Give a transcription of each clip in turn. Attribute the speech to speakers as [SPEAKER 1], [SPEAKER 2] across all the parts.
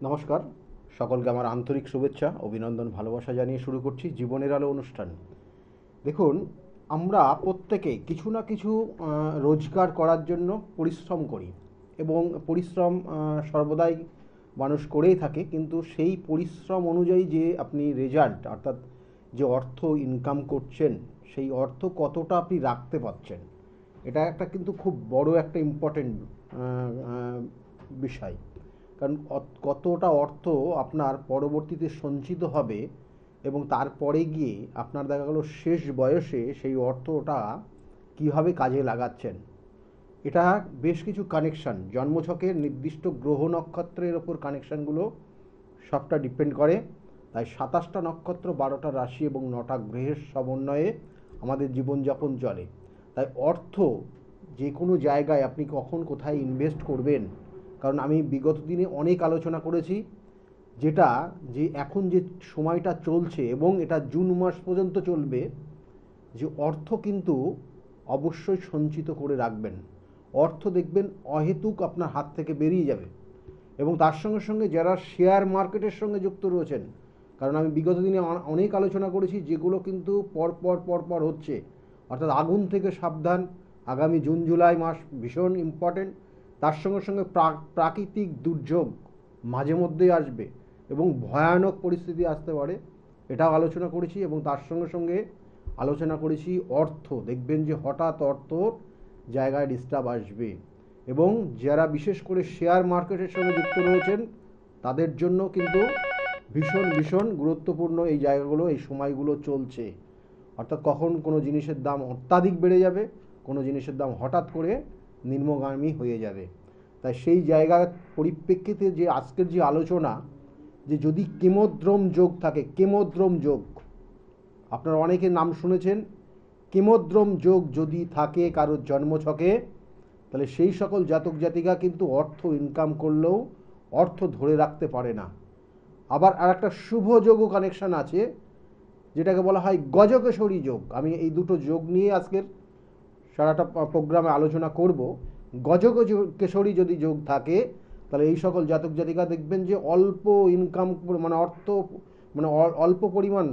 [SPEAKER 1] নমস্কার, সকলকে আমার আন্তরিক শুভেচ্ছা, অভিনন্দন, ভালোবাসা জানিয়ে শুরু করছি জীবনের আলো অনুষ্ঠান। দেখুন, আমরা প্রত্যেকে কিছু না কিছু রোজগার করার জন্য পরিশ্রম করি এবং পরিশ্রম সর্বদাই মানুষ করেই থাকে, কিন্তু সেই পরিশ্রম অনুযায়ী যে আপনি রেজাল্ট অর্থাৎ যে অর্থ ইনকাম করছেন, সেই অর্থ কতটা আপনি রাখতে পারছেন, এটা একটা কিন্তু খুব বড় একটা ইম্পর্টেন্ট বিষয়। কারণ কতটা অর্থ আপনার পরবর্তীতে সঞ্চিত হবে এবং তারপরে গিয়ে আপনার দেখা গেল শেষ বয়সে সেই অর্থটা কীভাবে কাজে লাগাচ্ছেন, এটা বেশ কিছু কানেকশান, জন্মছকের নির্দিষ্ট গ্রহ নক্ষত্রের ওপর কানেকশানগুলো সবটা ডিপেন্ড করে। তাই 27টা নক্ষত্র, 12টা রাশি এবং 9টা গ্রহের সমন্বয়ে আমাদের জীবনযাপন চলে। তাই অর্থ যে কোনো জায়গায় আপনি কখন কোথায় ইনভেস্ট করবেন, কারণ আমি বিগত দিনে অনেক আলোচনা করেছি, যেটা যে এখন যে সময়টা চলছে এবং এটা জুন মাস পর্যন্ত চলবে, যে অর্থ কিন্তু অবশ্যই সঞ্চিত করে রাখবেন। অর্থ দেখবেন অহেতুক আপনার হাত থেকে বেরিয়ে যাবে। এবং তার সঙ্গে সঙ্গে যারা শেয়ার মার্কেটের সঙ্গে যুক্ত রয়েছেন, কারণ আমি বিগত দিনে অনেক আলোচনা করেছি যেগুলো কিন্তু পর পর হচ্ছে, অর্থাৎ আগুন থেকে সাবধান। আগামী জুন জুলাই মাস ভীষণ ইম্পর্টেন্ট। তার সঙ্গে সঙ্গে প্রাকৃতিক দুর্যোগ মাঝে মধ্যেই আসবে এবং ভয়ানক পরিস্থিতি আসতে পারে, এটাও আলোচনা করেছি। এবং তার সঙ্গে সঙ্গে আলোচনা করেছি অর্থ, দেখবেন যে হঠাৎ অর্থ জায়গায় ডিস্টার্ব আসবে। এবং যারা বিশেষ করে শেয়ার মার্কেটের সঙ্গে যুক্ত রয়েছেন, তাদের জন্য কিন্তু ভীষণ ভীষণ গুরুত্বপূর্ণ এই জায়গাগুলো, এই সময়গুলো চলছে। অর্থাৎ কখন কোনো জিনিসের দাম অত্যাধিক বেড়ে যাবে, কোনো জিনিসের দাম হঠাৎ করে নিম্নগামী হয়ে যাবে। তাই সেই জায়গার পরিপ্রেক্ষিতে যে আজকের যে আলোচনা, যে যদি কেমোদ্রম যোগ থাকে, কেমোদ্রম যোগ আপনারা অনেকে নাম শুনেছেন, কেমোদ্রম যোগ যদি থাকে কারোর জন্মছকে, তাহলে সেই সকল জাতক জাতিকা কিন্তু অর্থ ইনকাম করলেও অর্থ ধরে রাখতে পারে না। আবার আর একটা শুভ যোগও কানেকশান আছে, যেটাকে বলা হয় গজকেশরী যোগ। আমি এই দুটো যোগ নিয়ে আজকের সারাটা প্রোগ্রামে আলোচনা করব। গজকেশরী যদি যোগ থাকে, তাহলে এই সকল জাতক জাতিকা দেখবেন যে অল্প ইনকাম, মানে অর্থ, মানে অল্প পরিমাণ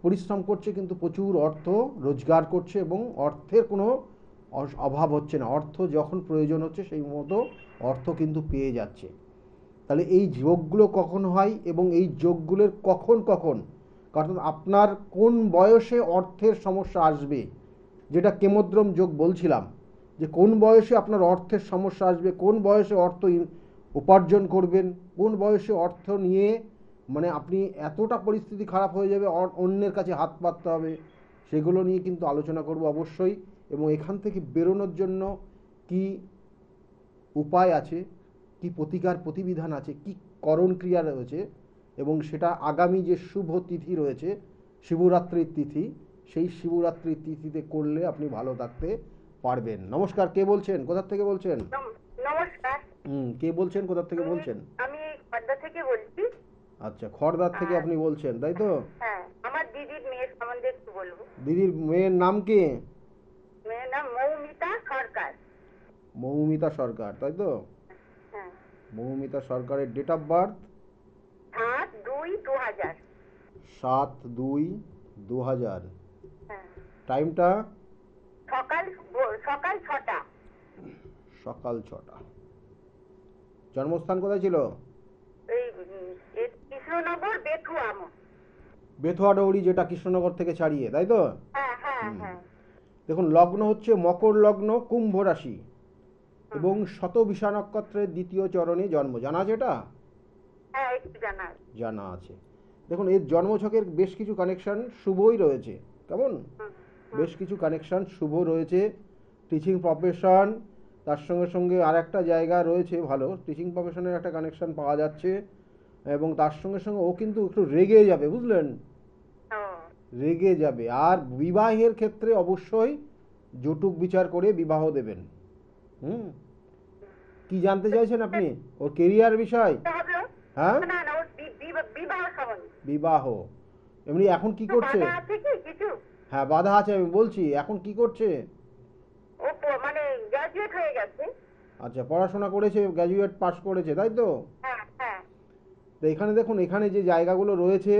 [SPEAKER 1] পরিশ্রম করছে কিন্তু প্রচুর অর্থ রোজগার করছে এবং অর্থের কোনো অভাব হচ্ছে না। অর্থ যখন প্রয়োজন হচ্ছে সেই মতো অর্থ কিন্তু পেয়ে যাচ্ছে। তাহলে এই যোগগুলো কখন হয় এবং এই যোগগুলোর কখন কখন, কারণ আপনার কোন বয়সে অর্থের সমস্যা আসবে, যেটা কেমোদ্রম যোগ বলছিলাম, যে কোন বয়সে আপনার অর্থের সমস্যা আসবে, কোন বয়সে অর্থ উপার্জন করবেন, কোন বয়সে অর্থ নিয়ে মানে আপনি এতটা পরিস্থিতি খারাপ হয়ে যাবে অন্যের কাছে হাত পাততে হবে, সেগুলো নিয়ে কিন্তু আলোচনা করব অবশ্যই। এবং এখান থেকে বেরোনোর জন্য কি উপায় আছে, কি প্রতিকার প্রতিবিধান আছে, কি করণ ক্রিয়া রয়েছে, এবং সেটা আগামী যে শুভ তিথি রয়েছে শিবরাত্রির তিথি, সেই শিবরাত্রির তিথিতে করলে আপনি ভালো থাকতে পারবেন। নমস্কার, কে বলছেন, কোথা থেকে বলছেন?
[SPEAKER 2] নমস্কার।
[SPEAKER 1] কে বলছেন, কোথা থেকে
[SPEAKER 2] আমি
[SPEAKER 1] বলছেন?
[SPEAKER 2] আমি খড়দা থেকে বলছি।
[SPEAKER 1] আচ্ছা, খড়দার থেকে
[SPEAKER 2] আর
[SPEAKER 1] আপনি বলছেন, তাই তো?
[SPEAKER 2] হ্যাঁ, আমার দিদির মেয়ের সম্বন্ধে একটু বলবো।
[SPEAKER 1] দিদির মেয়ের নাম কি?
[SPEAKER 2] মেয়ের নাম মৌমিতা সরকার।
[SPEAKER 1] মৌমিতা সরকার, তাই তো?
[SPEAKER 2] হ্যাঁ।
[SPEAKER 1] মৌমিতা সরকারের ডেট অফ বার্থ?
[SPEAKER 2] 7/2/2000।
[SPEAKER 1] 7/2/2000।
[SPEAKER 2] হ্যাঁ।
[SPEAKER 1] টাইমটা?
[SPEAKER 2] সকাল 6টা।
[SPEAKER 1] সকাল 6টা। জন্মস্থান কোথায় ছিল?
[SPEAKER 2] এই কৃষ্ণনগর বেথুয়া।
[SPEAKER 1] বেথুয়া ডৌরি, যেটা কৃষ্ণনগর থেকে ছাড়িয়ে, তাই তো?
[SPEAKER 2] হ্যাঁ হ্যাঁ
[SPEAKER 1] হুম।
[SPEAKER 2] হ্যাঁ।
[SPEAKER 1] দেখুন, লগ্ন হচ্ছে মকর লগ্ন, কুম্ভ রাশি এবং শতবিশা নক্ষত্রের দ্বিতীয় চরণে জন্ম। জানা আছে এটা?
[SPEAKER 2] হ্যাঁ, একটু জানা আছে।
[SPEAKER 1] জানা আছে। দেখুন, এর জন্মছকের বেশ কিছু কানেকশন শুভই রয়েছে। কেমন?
[SPEAKER 2] হুম,
[SPEAKER 1] বেশ কিছু কানেকশন শুভ রয়েছে। টিচিং প্রফেশন, তার সঙ্গে সঙ্গে আর একটা জায়গা রয়েছে ভালো, টিচিং প্রফেশনের একটা কানেকশন পাওয়া যাচ্ছে। এবং তার সঙ্গে সঙ্গে ও কিন্তু একটু রেগে যাবে, বুঝলেন?
[SPEAKER 2] ও,
[SPEAKER 1] রেগে যাবে। আর বিবাহের ক্ষেত্রে অবশ্যই জটুক বিচার করে বিবাহ দেবেন। হুম। কি জানতে চাইছেন আপনি? ওর কেরিয়ার বিষয়?
[SPEAKER 2] কি হলো?
[SPEAKER 1] হ্যাঁ,
[SPEAKER 2] না না, ওর বিবাহ সম্বন্ধে
[SPEAKER 1] বিবাহ। এমনি এখন কি
[SPEAKER 2] কিছু
[SPEAKER 1] করছে?
[SPEAKER 2] বাধা আছে কি কিছু?
[SPEAKER 1] হ্যাঁ, বাধা আছে, আমি বলছি এখন কি করছে।
[SPEAKER 2] ও মানে গ্রাজুয়েট হয়ে গেছে।
[SPEAKER 1] আচ্ছা, পড়াশোনা করেছে, গ্র্যাজুয়েট পাস করেছে, তাই তো?
[SPEAKER 2] হ্যাঁ হ্যাঁ।
[SPEAKER 1] তো এখানে দেখুন, এখানে যে জায়গাগুলো রয়েছে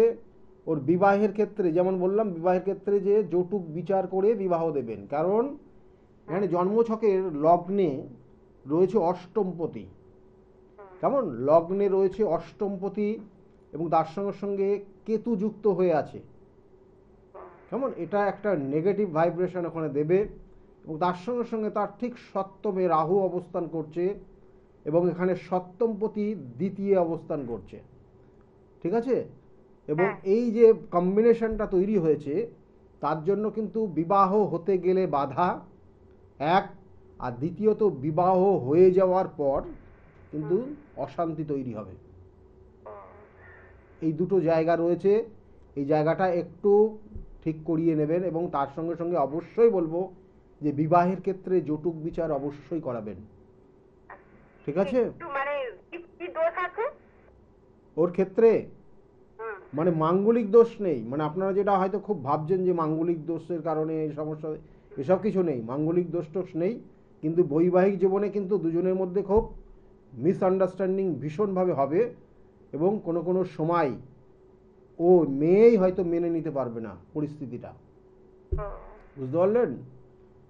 [SPEAKER 1] ওর বিবাহের ক্ষেত্রে, যেমন বললাম বিবাহের ক্ষেত্রে যে যৌতুক বিচার করে বিবাহ দেবেন, কারণ এখানে জন্মছকের লগ্নে রয়েছে অষ্টমপতি। কেমন, লগ্নে রয়েছে অষ্টমপতি এবং তার সঙ্গে সঙ্গে কেতু যুক্ত হয়ে আছে। কেমন, এটা একটা নেগেটিভ ভাইব্রেশন ওখানে দেবে। এবং তার সঙ্গে সঙ্গে তার ঠিক সপ্তমে রাহু অবস্থান করছে এবং এখানে সপ্তমপতি দ্বিতীয় অবস্থান করছে। ঠিক আছে, এবং এই যে কম্বিনেশনটা তৈরি হয়েছে তার জন্য কিন্তু বিবাহ হতে গেলে বাধা এক, আর দ্বিতীয়ত বিবাহ হয়ে যাওয়ার পর কিন্তু অশান্তি তৈরি হবে। এই দুটো জায়গা রয়েছে, এই জায়গাটা একটু ঠিক করিয়ে নেবেন। এবং তার সঙ্গে সঙ্গে অবশ্যই বলবো যে বিবাহের ক্ষেত্রে যৌতুক বিচার অবশ্যই করাবেন। ঠিক আছে,
[SPEAKER 2] একটু মানে কি দোষ আছে?
[SPEAKER 1] ওর ক্ষেত্রে মানে মাঙ্গলিক দোষ নেই, মানে আপনারা যেটা হয়তো খুব ভাবছেন যে মাঙ্গলিক দোষের কারণে এই সমস্যা, এসব কিছু নেই, মাঙ্গলিক দোষ টোষ নেই। কিন্তু বৈবাহিক জীবনে কিন্তু দুজনের মধ্যে খুব মিসআন্ডারস্ট্যান্ডিং ভীষণভাবে হবে এবং কোনো কোনো সময় ও মেয়েই হয়তো মেনে নিতে পারবে না পরিস্থিতিটা। বুঝতে পারলেন?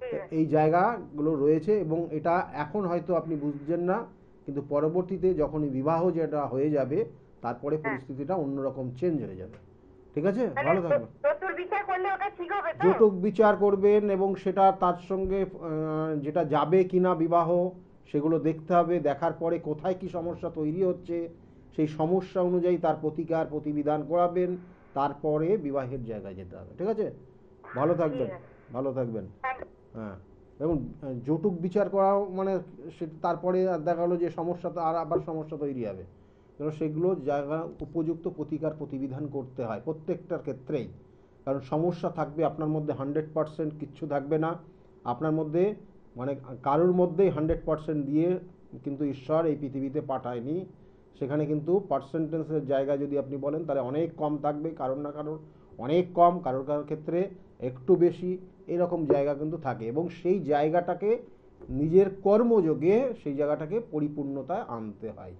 [SPEAKER 1] তো এই জায়গাগুলো রয়েছে এবং এটা এখন হয়তো আপনি বুঝছেন না, কিন্তু পরবর্তীতে যখনই বিবাহ যেটা হয়ে যাবে তারপরে পরিস্থিতিটা অন্যরকম চেঞ্জ হয়ে যাবে। ঠিক আছে, ভালো থাকবেন।
[SPEAKER 2] যৌতুক বিচার করলে ওটা ঠিক হবে তো?
[SPEAKER 1] যৌতুক বিচার করবেন এবং সেটা তার সঙ্গে যেটা যাবে কিনা বিবাহ সেগুলো দেখতে হবে। দেখার পরে কোথায় কি সমস্যা তৈরি হচ্ছে সেই সমস্যা অনুযায়ী তার প্রতিকার প্রতিবিধান করাবেন, তারপরে বিবাহের জায়গায় যেতে হবে। ঠিক আছে, ভালো থাকবেন, ভালো থাকবেন। হ্যাঁ, এবং যৌতুক বিচার করাও মানে সে তারপরে দেখা গেলো যে সমস্যা, তো আর আবার সমস্যা তৈরি হবে। কারণ সেগুলো জায়গা উপযুক্ত প্রতিকার প্রতিবিধান করতে হয় প্রত্যেকটার ক্ষেত্রেই। কারণ সমস্যা থাকবে আপনার মধ্যে 100% কিচ্ছু থাকবে না আপনার মধ্যে, মানে কারোর মধ্যেই 100% দিয়ে কিন্তু ঈশ্বর এই পৃথিবীতে পাঠায়নি। সেখানে কিন্তু পার্সেন্টেজের জায়গা যদি আপনি বলেন তাহলে অনেক কম থাকবে, কারোর না কারোর অনেক কম, কারোর কারোর ক্ষেত্রে একটু বেশি, এরকম জায়গা কিন্তু থাকে। এবং সেই জায়গাটাকে নিজের কর্মযোগে সেই জায়গাটাকে পরিপূর্ণতায় আনতে হয়।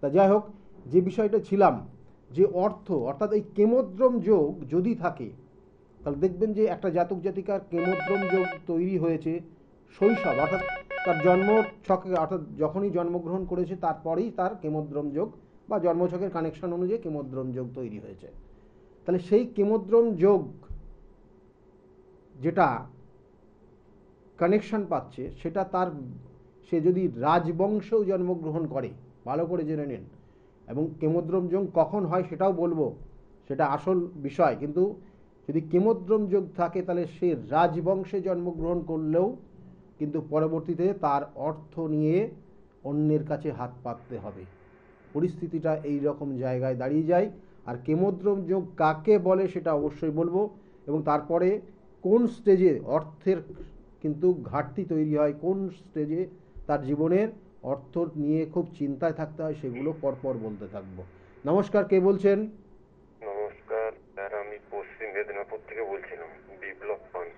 [SPEAKER 1] তা যাই হোক, যে বিষয়টা ছিলাম, যে অর্থ অর্থাৎ এই কেমোদ্রম যোগ যদি থাকে তাহলে দেখবেন যে একটা জাতক জাতিকার কেমোদ্রম যোগ তৈরি হয়েছে শৈশব, অর্থাৎ তার জন্ম ছকে, অর্থাৎ যখনই জন্মগ্রহণ করেছে তারপরেই তার কেমোদ্রম যোগ বা জন্মছকের কানেকশন অনুযায়ী কেমোদ্রম যোগ তৈরি হয়েছে। তাহলে সেই কেমোদ্রম যোগ যেটা কানেকশন পাচ্ছে সেটা তার, সে যদি রাজবংশেও জন্মগ্রহণ করে, ভালো করে জেনে নিন। এবং কেমোদ্রম যোগ কখন হয় সেটাও বলবো, সেটা আসল বিষয়। কিন্তু যদি কেমোদ্রম যোগ থাকে তাহলে সে রাজবংশে জন্মগ্রহণ করলেও কিন্তু পরবর্তীতে তার অর্থ নিয়ে অন্যের কাছে হাত পাততে হবে। পরিস্থিতিটা এই রকম জায়গায় দাঁড়িয়ে যায়। আর কেমোদ্রম যোগ কাকে বলে সেটা অবশ্যই বলবো। এবং তারপরে কোন স্টেজে অর্থের কিন্তু ঘাটতি তৈরি হয়, কোন স্টেজে তার জীবনের অর্থ নিয়ে খুব চিন্তায় থাকতে হয়, সেগুলো পরপর বলতে থাকবো। নমস্কার, কে বলছেন?
[SPEAKER 3] নমস্কার স্যার, আমি পশ্চিম মেদিনীপুর থেকে বলছিলাম, বিপ্লব পান।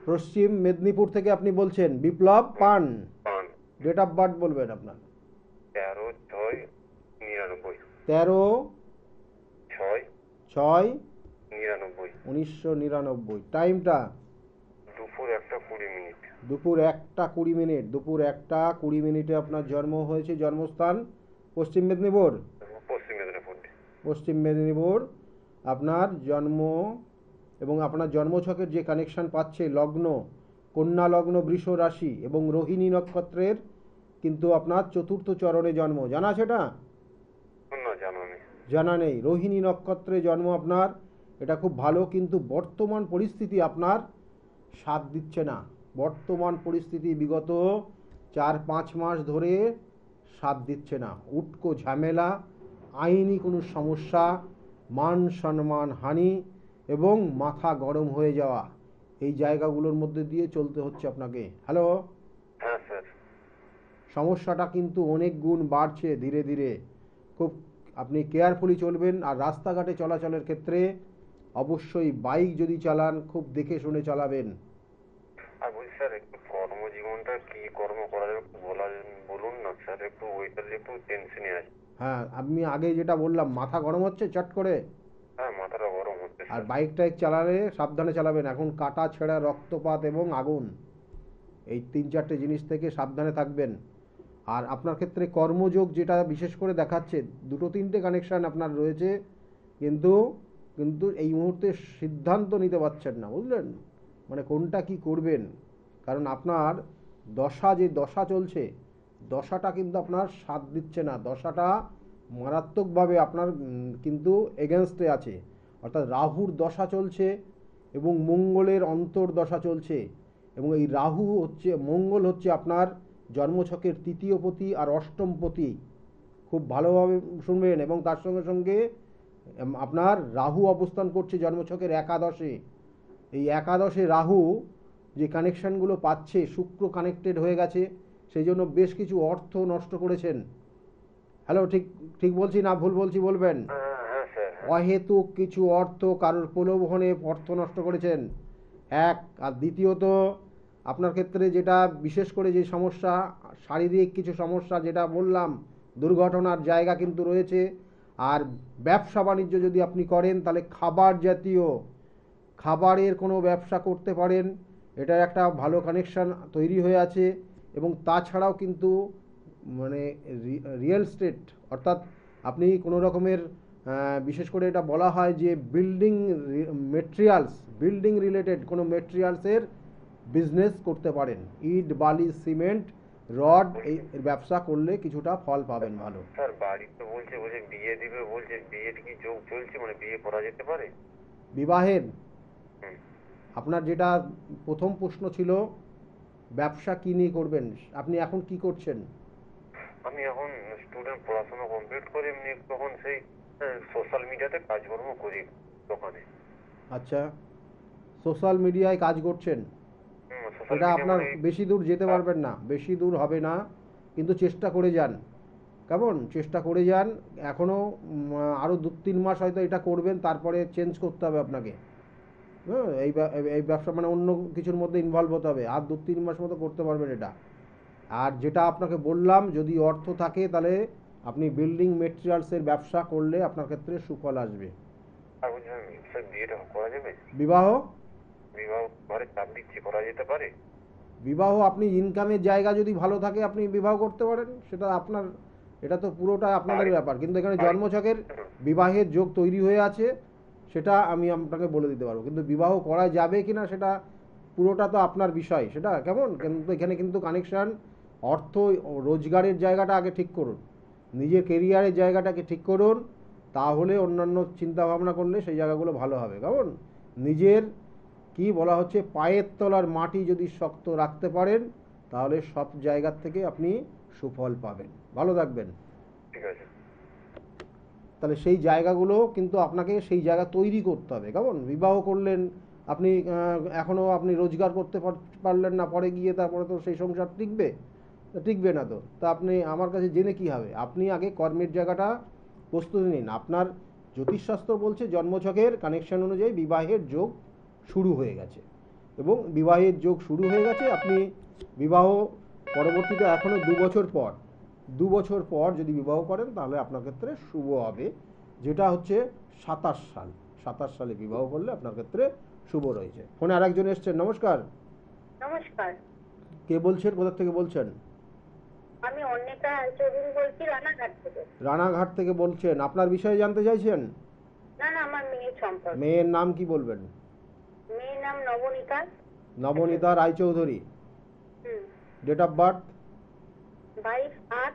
[SPEAKER 1] পশ্চিম মেদিনীপুর থেকে আপনি বলছেন বিপ্লব পান।
[SPEAKER 3] পান।
[SPEAKER 1] ডেট অফ বার্থ বলবেন আপনার।
[SPEAKER 3] 13/6/99।
[SPEAKER 1] 13/6/99। 1999। টাইমটা?
[SPEAKER 3] দুপুর 1:20।
[SPEAKER 1] দুপুর 1:20। দুপুর 1:20 আপনার জন্ম হয়েছে। জন্মস্থান পশ্চিম মেদিনীপুর।
[SPEAKER 3] পশ্চিম মেদিনীপুর।
[SPEAKER 1] পশ্চিম মেদিনীপুর আপনার জন্ম। এবং আপনার জন্মছকের যে কানেকশন পাচ্ছে, লগ্ন কন্যা লগ্ন, বৃষ রাশি এবং রোহিণী নক্ষত্রের কিন্তু আপনার চতুর্থ চরণে জন্ম। জানা আছে এটা?
[SPEAKER 3] না, জানা নেই।
[SPEAKER 1] জানা নেই। রোহিণী নক্ষত্রে জন্ম আপনার, এটা খুব ভালো, কিন্তু বর্তমান পরিস্থিতি আপনার সাথ দিচ্ছে না। বর্তমান পরিস্থিতি বিগত 4-5 মাস ধরে সাথ দিচ্ছে না। উটকো ঝামেলা, আইনি কোনো সমস্যা, মান সম্মান হানি এবং মাথা গরম হয়ে যাওয়া, এই জায়গাগুলোর মধ্যে দিয়ে চলতে হচ্ছে আপনাকে। হ্যালো?
[SPEAKER 3] হ্যাঁ স্যার।
[SPEAKER 1] সমস্যাটা কিন্তু অনেক গুণ বাড়ছে ধীরে ধীরে। খুব আপনি কেয়ারফুলি চলবেন। আর রাস্তাঘাটে চলাচলের ক্ষেত্রে অবশ্যই বাইক যদি চালান খুব দেখে শুনে চালাবেন।
[SPEAKER 3] আর বলছি স্যার, একটু কর্মজীবনটা কি কর্ম করা যাবে একটু বলুন না স্যার, একটু ওইটা একটু টেনশনে আছে।
[SPEAKER 1] হ্যাঁ, আমি আগে যেটা বললাম, মাথা গরম হচ্ছে চট করে,
[SPEAKER 3] হ্যাঁ, মাথাটা গরম হচ্ছে
[SPEAKER 1] আর
[SPEAKER 3] স্যার।
[SPEAKER 1] বাইক টাইক চালালে সাবধানে চালাবেন। এখন কাটা ছেঁড়া, রক্তপাত এবং আগুন, এই 3-4টে জিনিস থেকে সাবধানে থাকবেন। আর আপনার ক্ষেত্রে কর্মযোগ যেটা বিশেষ করে দেখাচ্ছে, 2-3টে কানেকশান আপনার রয়েছে, কিন্তু কিন্তু এই মুহূর্তে সিদ্ধান্ত নিতে পারছেন না, বুঝলেন? মানে কোনটা কি করবেন, কারণ আপনার যে দশা চলছে, দশাটা কিন্তু আপনার সাথ দিচ্ছে না, দশাটা মারাত্মকভাবে আপনার কিন্তু এগেনস্টে আছে। অর্থাৎ রাহুর দশা চলছে এবং মঙ্গলের অন্তর্দশা চলছে, এবং এই মঙ্গল হচ্ছে আপনার জন্মছকের তৃতীয় পতি আর অষ্টম পতি। খুব ভালোভাবে শুনবেন। এবং তার সঙ্গে সঙ্গে আপনার রাহু অবস্থান করছে জন্মছকের একাদশে। এই একাদশে রাহু যে কানেকশানগুলো পাচ্ছে, শুক্র কানেক্টেড হয়ে গেছে, সেই জন্য বেশ কিছু অর্থ নষ্ট করেছেন। হ্যালো, ঠিক ঠিক বলছি না ভুল বলছি বলবেন?
[SPEAKER 3] হ্যাঁ, হ্যাঁ স্যার, হ্যাঁ।
[SPEAKER 1] অহেতুক কিছু অর্থ, কারোর প্রলোভনে অর্থ নষ্ট করেছেন, এক। আর দ্বিতীয়ত, আপনার ক্ষেত্রে যেটা বিশেষ করে যে সমস্যা, শারীরিক কিছু সমস্যা যেটা বললাম, দুর্ঘটনার জায়গা কিন্তু রয়েছে। আর ব্যবসা বাণিজ্য যদি আপনি করেন, তাহলে খাবারের কোনো ব্যবসা করতে পারেন, এটার একটা ভালো কানেকশান তৈরি হয়ে আছে। এবং তাছাড়াও কিন্তু মানে রিয়েল স্টেট, অর্থাৎ আপনি কোনো রকমের বিশেষ করে এটা বলা হয় যে বিল্ডিং রিলেটেড কোনো মেটেরিয়ালসের বিজনেস করতে পারেন। ইট, বালি, সিমেন্ট, রড, এই ব্যবসা করলে কিছুটা ফল পাবেন ভালো।
[SPEAKER 3] স্যার, বাড়িতে বলছে বিয়ে দিবে, বলছে বিয়ের কি যোগ চলছে, মানে বিয়ে করা যেতে পারে?
[SPEAKER 1] বিবাহের,
[SPEAKER 3] হুম।
[SPEAKER 1] আপনার যেটা প্রথম প্রশ্ন ছিল, ব্যবসা কী নিয়ে করবেন, আপনি এখন কি করছেন?
[SPEAKER 3] আমি এখন স্টুডেন্ট, পড়াশোনা কমপ্লিট করে এমনি তখন সেই সোশ্যাল মিডিয়াতে কাজকর্ম করি দোকানে।
[SPEAKER 1] আচ্ছা, সোশ্যাল মিডিয়ায় কাজ করছেন।
[SPEAKER 3] সোশ্যাল
[SPEAKER 1] এটা
[SPEAKER 3] মিডিয়া
[SPEAKER 1] আপনার
[SPEAKER 3] মানে
[SPEAKER 1] বেশি দূর যেতে পারবেন না, বেশি দূর হবে না, কিন্তু চেষ্টা করে যান। কেমন, চেষ্টা করে যান। এখনও আরও 2-3 মাস হয়তো এটা করবেন, তারপরে চেঞ্জ করতে হবে আপনাকে। হ্যাঁ, এই ব্যবসা মানে অন্য কিছুর মধ্যে ইনভলভ হতে হবে, আর 2-3 মাস মতো করতে পারবেন এটা। আর যেটা আপনাকে বললাম, যদি অর্থ থাকে তাহলে আপনি বিল্ডিং মেটেরিয়ালসের ব্যবসা করলে আপনার ক্ষেত্রে সুফল আসবে।
[SPEAKER 3] আর বলছিলাম স্যার, বিয়েটা করা যাবে?
[SPEAKER 1] বিবাহ,
[SPEAKER 3] বিবাহ ঘরে চাপ দিচ্ছে, করা যেতে পারে?
[SPEAKER 1] আপনি ইনকামের জায়গা যদি ভালো থাকে আপনি বিবাহ করতে পারেন, সেটা আপনার, এটা তো পুরোটা আপনাদের ব্যাপার। কিন্তু এখানে জন্মছকের বিবাহের যোগ তৈরি হয়ে আছে, সেটা আমি আপনাকে বলে দিতে পারবো। কিন্তু বিবাহ করা যাবে কি না সেটা পুরোটা তো আপনার বিষয়, সেটা কেমন। কিন্তু এখানে কিন্তু কানেকশান, অর্থ ও রোজগারের জায়গাটা আগে ঠিক করুন, নিজের কেরিয়ারের জায়গাটাকে ঠিক করুন, তাহলে অন্যান্য চিন্তা ভাবনা করলে সেই জায়গাগুলো ভালো হবে। কেমন, নিজের কি বলা হচ্ছে, পায়ের তলার মাটি যদি শক্ত রাখতে পারেন, তাহলে সব জায়গার থেকে আপনি সুফল পাবেন। ভালো থাকবেন।
[SPEAKER 3] ঠিক আছে।
[SPEAKER 1] তাহলে সেই জায়গাগুলো কিন্তু আপনাকে সেই জায়গা তৈরি করতে হবে। কেমন, বিবাহ করলেন আপনি, এখনও আপনি রোজগার করতে পারলেন না, পরে গিয়ে তারপরে তো সেই সংসার টিকবে? টিকবে না তো। তা আপনি আমার কাছে জেনে কি হবে, আপনি আগে কর্মের জায়গাটা প্রস্তুতি নিন। আপনার জ্যোতিষশাস্ত্র বলছে জন্মছকের কানেকশন অনুযায়ী বিবাহের যোগ শুরু হয়ে গেছে, এবং বিবাহের যোগ শুরু হয়ে গেছে। আপনি বিবাহ পরবর্তীতে এখনও 2 বছর পর যদি বিবাহ করেন, তাহলে আপনার ক্ষেত্রে শুভ হবে, যেটা হচ্ছে 27 সালে বিবাহ করলে আপনার ক্ষেত্রে শুভ রয়েছে। ফোনে আরেকজন এসছেন, নমস্কার।
[SPEAKER 2] নমস্কার,
[SPEAKER 1] কে বলছেন, কোথা থেকে বলছেন?
[SPEAKER 2] আমি অর্ণিতা চৌধুরী বলছি, রানাঘাট থেকে।
[SPEAKER 1] রানাঘাট থেকে বলছেন, আপনার বিষয়ে জানতে চাইছেন?
[SPEAKER 2] না না, আমার মেয়ের সম্পর্কে।
[SPEAKER 1] মেয়ের নাম কি বলবেন?
[SPEAKER 2] মেয়ের নাম নবনীতা।
[SPEAKER 1] নবনীতা রায়চৌধুরী।
[SPEAKER 2] হুম।
[SPEAKER 1] Date of birth?
[SPEAKER 2] 22/8,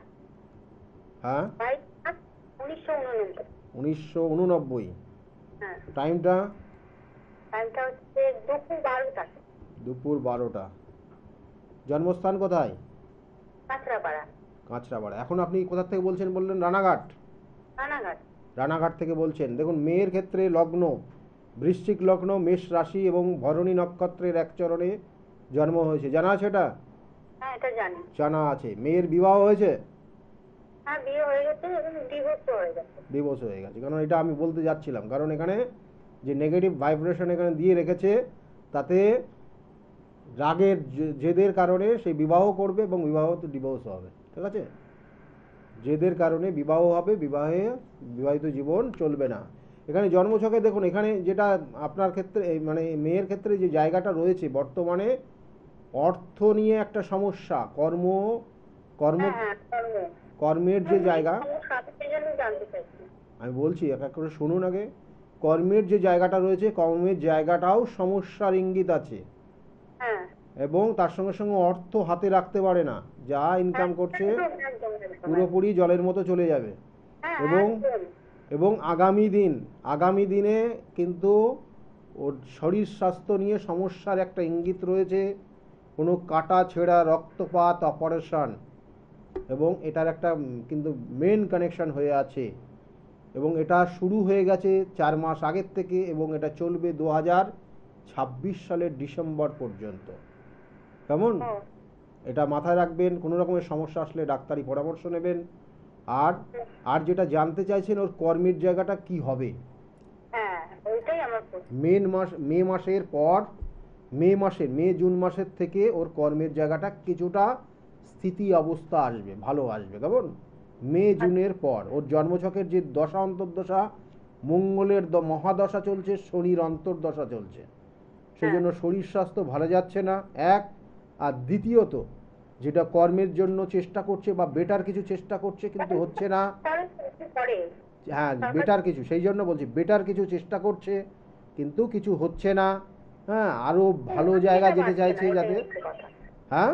[SPEAKER 1] হ্যাঁ,
[SPEAKER 2] 22/8, 1989।
[SPEAKER 1] 1989।
[SPEAKER 2] হ্যাঁ,
[SPEAKER 1] টাইমটা?
[SPEAKER 2] টাইমটা হচ্ছে দুপুর 12টা।
[SPEAKER 1] দুপুর 12টা। জন্মস্থান কোথায়?
[SPEAKER 2] কাঁচরাপাড়া।
[SPEAKER 1] কাঁচরাপাড়া। এখন আপনি কোথা থেকে বলছেন বললেন? রানাঘাট।
[SPEAKER 2] রানাঘাট।
[SPEAKER 1] রানাঘাট থেকে বলছেন। দেখুন, মেয়ের ক্ষেত্রে লগ্ন বৃশ্চিক লগ্ন, মেষ রাশি এবং ভরণী নক্ষত্রের এক চরণে জন্ম হয়েছে, জানা আছে এটা?
[SPEAKER 2] হ্যাঁ, এটা জানি।
[SPEAKER 1] জানা আছে। মেয়ের বিবাহ হয়েছে?
[SPEAKER 2] হ্যাঁ, বিয়ে হয়ে গেছে এবং ডিভোর্স হয়ে গেছে।
[SPEAKER 1] ডিভোর্স হয়ে গেছে। কারণ এটা আমি বলতে যাচ্ছিলাম, কারণ এখানে যে নেগেটিভ ভাইব্রেশন এখানে দিয়ে রেখেছে, তাতে জেদের কারণে সে বিবাহ করবে এবং বিবাহতে ডিভোর্স হবে। ঠিক আছে, জেদের কারণে বিবাহ হবে, বিবাহিত জীবন চলবে না। এখানে জন্মছকে দেখুন, এখানে যেটা আপনার ক্ষেত্রে মানে মেয়ের ক্ষেত্রে যে জায়গাটা রয়েছে বর্তমানে, অর্থ নিয়ে একটা সমস্যা, কর্ম কর্ম
[SPEAKER 2] হ্যাঁ,
[SPEAKER 1] কর্মের যে জায়গা,
[SPEAKER 2] সেই জন্য জানতে চাইছি।
[SPEAKER 1] আমি বলছি এক এক করে শুনুন আগে। কর্মের যে জায়গাটা রয়েছে, কর্মের জায়গাটাও সমস্যার ইঙ্গিত আছে,
[SPEAKER 2] হ্যাঁ,
[SPEAKER 1] এবং তার সঙ্গে সঙ্গে অর্থ হাতে রাখতে পারে না, যা ইনকাম করছে
[SPEAKER 2] একদম, একদম, একদম।
[SPEAKER 1] পুরোপুরি জলের মতো চলে যাবে।
[SPEAKER 2] হ্যাঁ,
[SPEAKER 1] এবং
[SPEAKER 2] একদম।
[SPEAKER 1] এবং আগামী দিনে কিন্তু ওর শরীর স্বাস্থ্য নিয়ে সমস্যার একটা ইঙ্গিত রয়েছে, কোনো কাটা ছেঁড়া রক্তপাত অপারেশন, এবং এটার একটা কিন্তু মেন কানেকশন হয়ে আছে, এবং এটা শুরু হয়ে গেছে 4 মাস আগের থেকে, এবং এটা চলবে 2026 সালের ডিসেম্বর পর্যন্ত। কেমন?
[SPEAKER 2] ও,
[SPEAKER 1] এটা মাথায় রাখবেন, কোনো রকমের সমস্যা আসলে ডাক্তারি পরামর্শ নেবেন। আর আর যেটা জানতে চাইছেন, ওর কর্মের জায়গাটা কি হবে।
[SPEAKER 2] হ্যাঁ, ওইটাই আমার প্রশ্ন।
[SPEAKER 1] মে মাসের পর, মে জুন মাসের থেকে ওর কর্মের জায়গাটা কিছুটা স্থিতি অবস্থা আসবে, ভালো আসবে। কেমন? মে জুনের পর ওর জন্মছকের যে দশা অন্তর্দশা, মঙ্গলের মহাদশা চলছে, শনির অন্তর্দশা চলছে, সেই জন্য শরীর স্বাস্থ্য ভালো যাচ্ছে না, এক। আর দ্বিতীয়ত, যেটা কর্মের জন্য চেষ্টা করছে বা বেটার কিছু চেষ্টা করছে কিন্তু হচ্ছে না।
[SPEAKER 2] তাহলে কি করে?
[SPEAKER 1] হ্যাঁ, বেটার কিছু, সেই জন্য বলছি বেটার কিছু চেষ্টা করছে কিন্তু কিছু হচ্ছে না। হ্যাঁ, আরো ভালো জায়গা যেতে চাইছে যাতে। হ্যাঁ,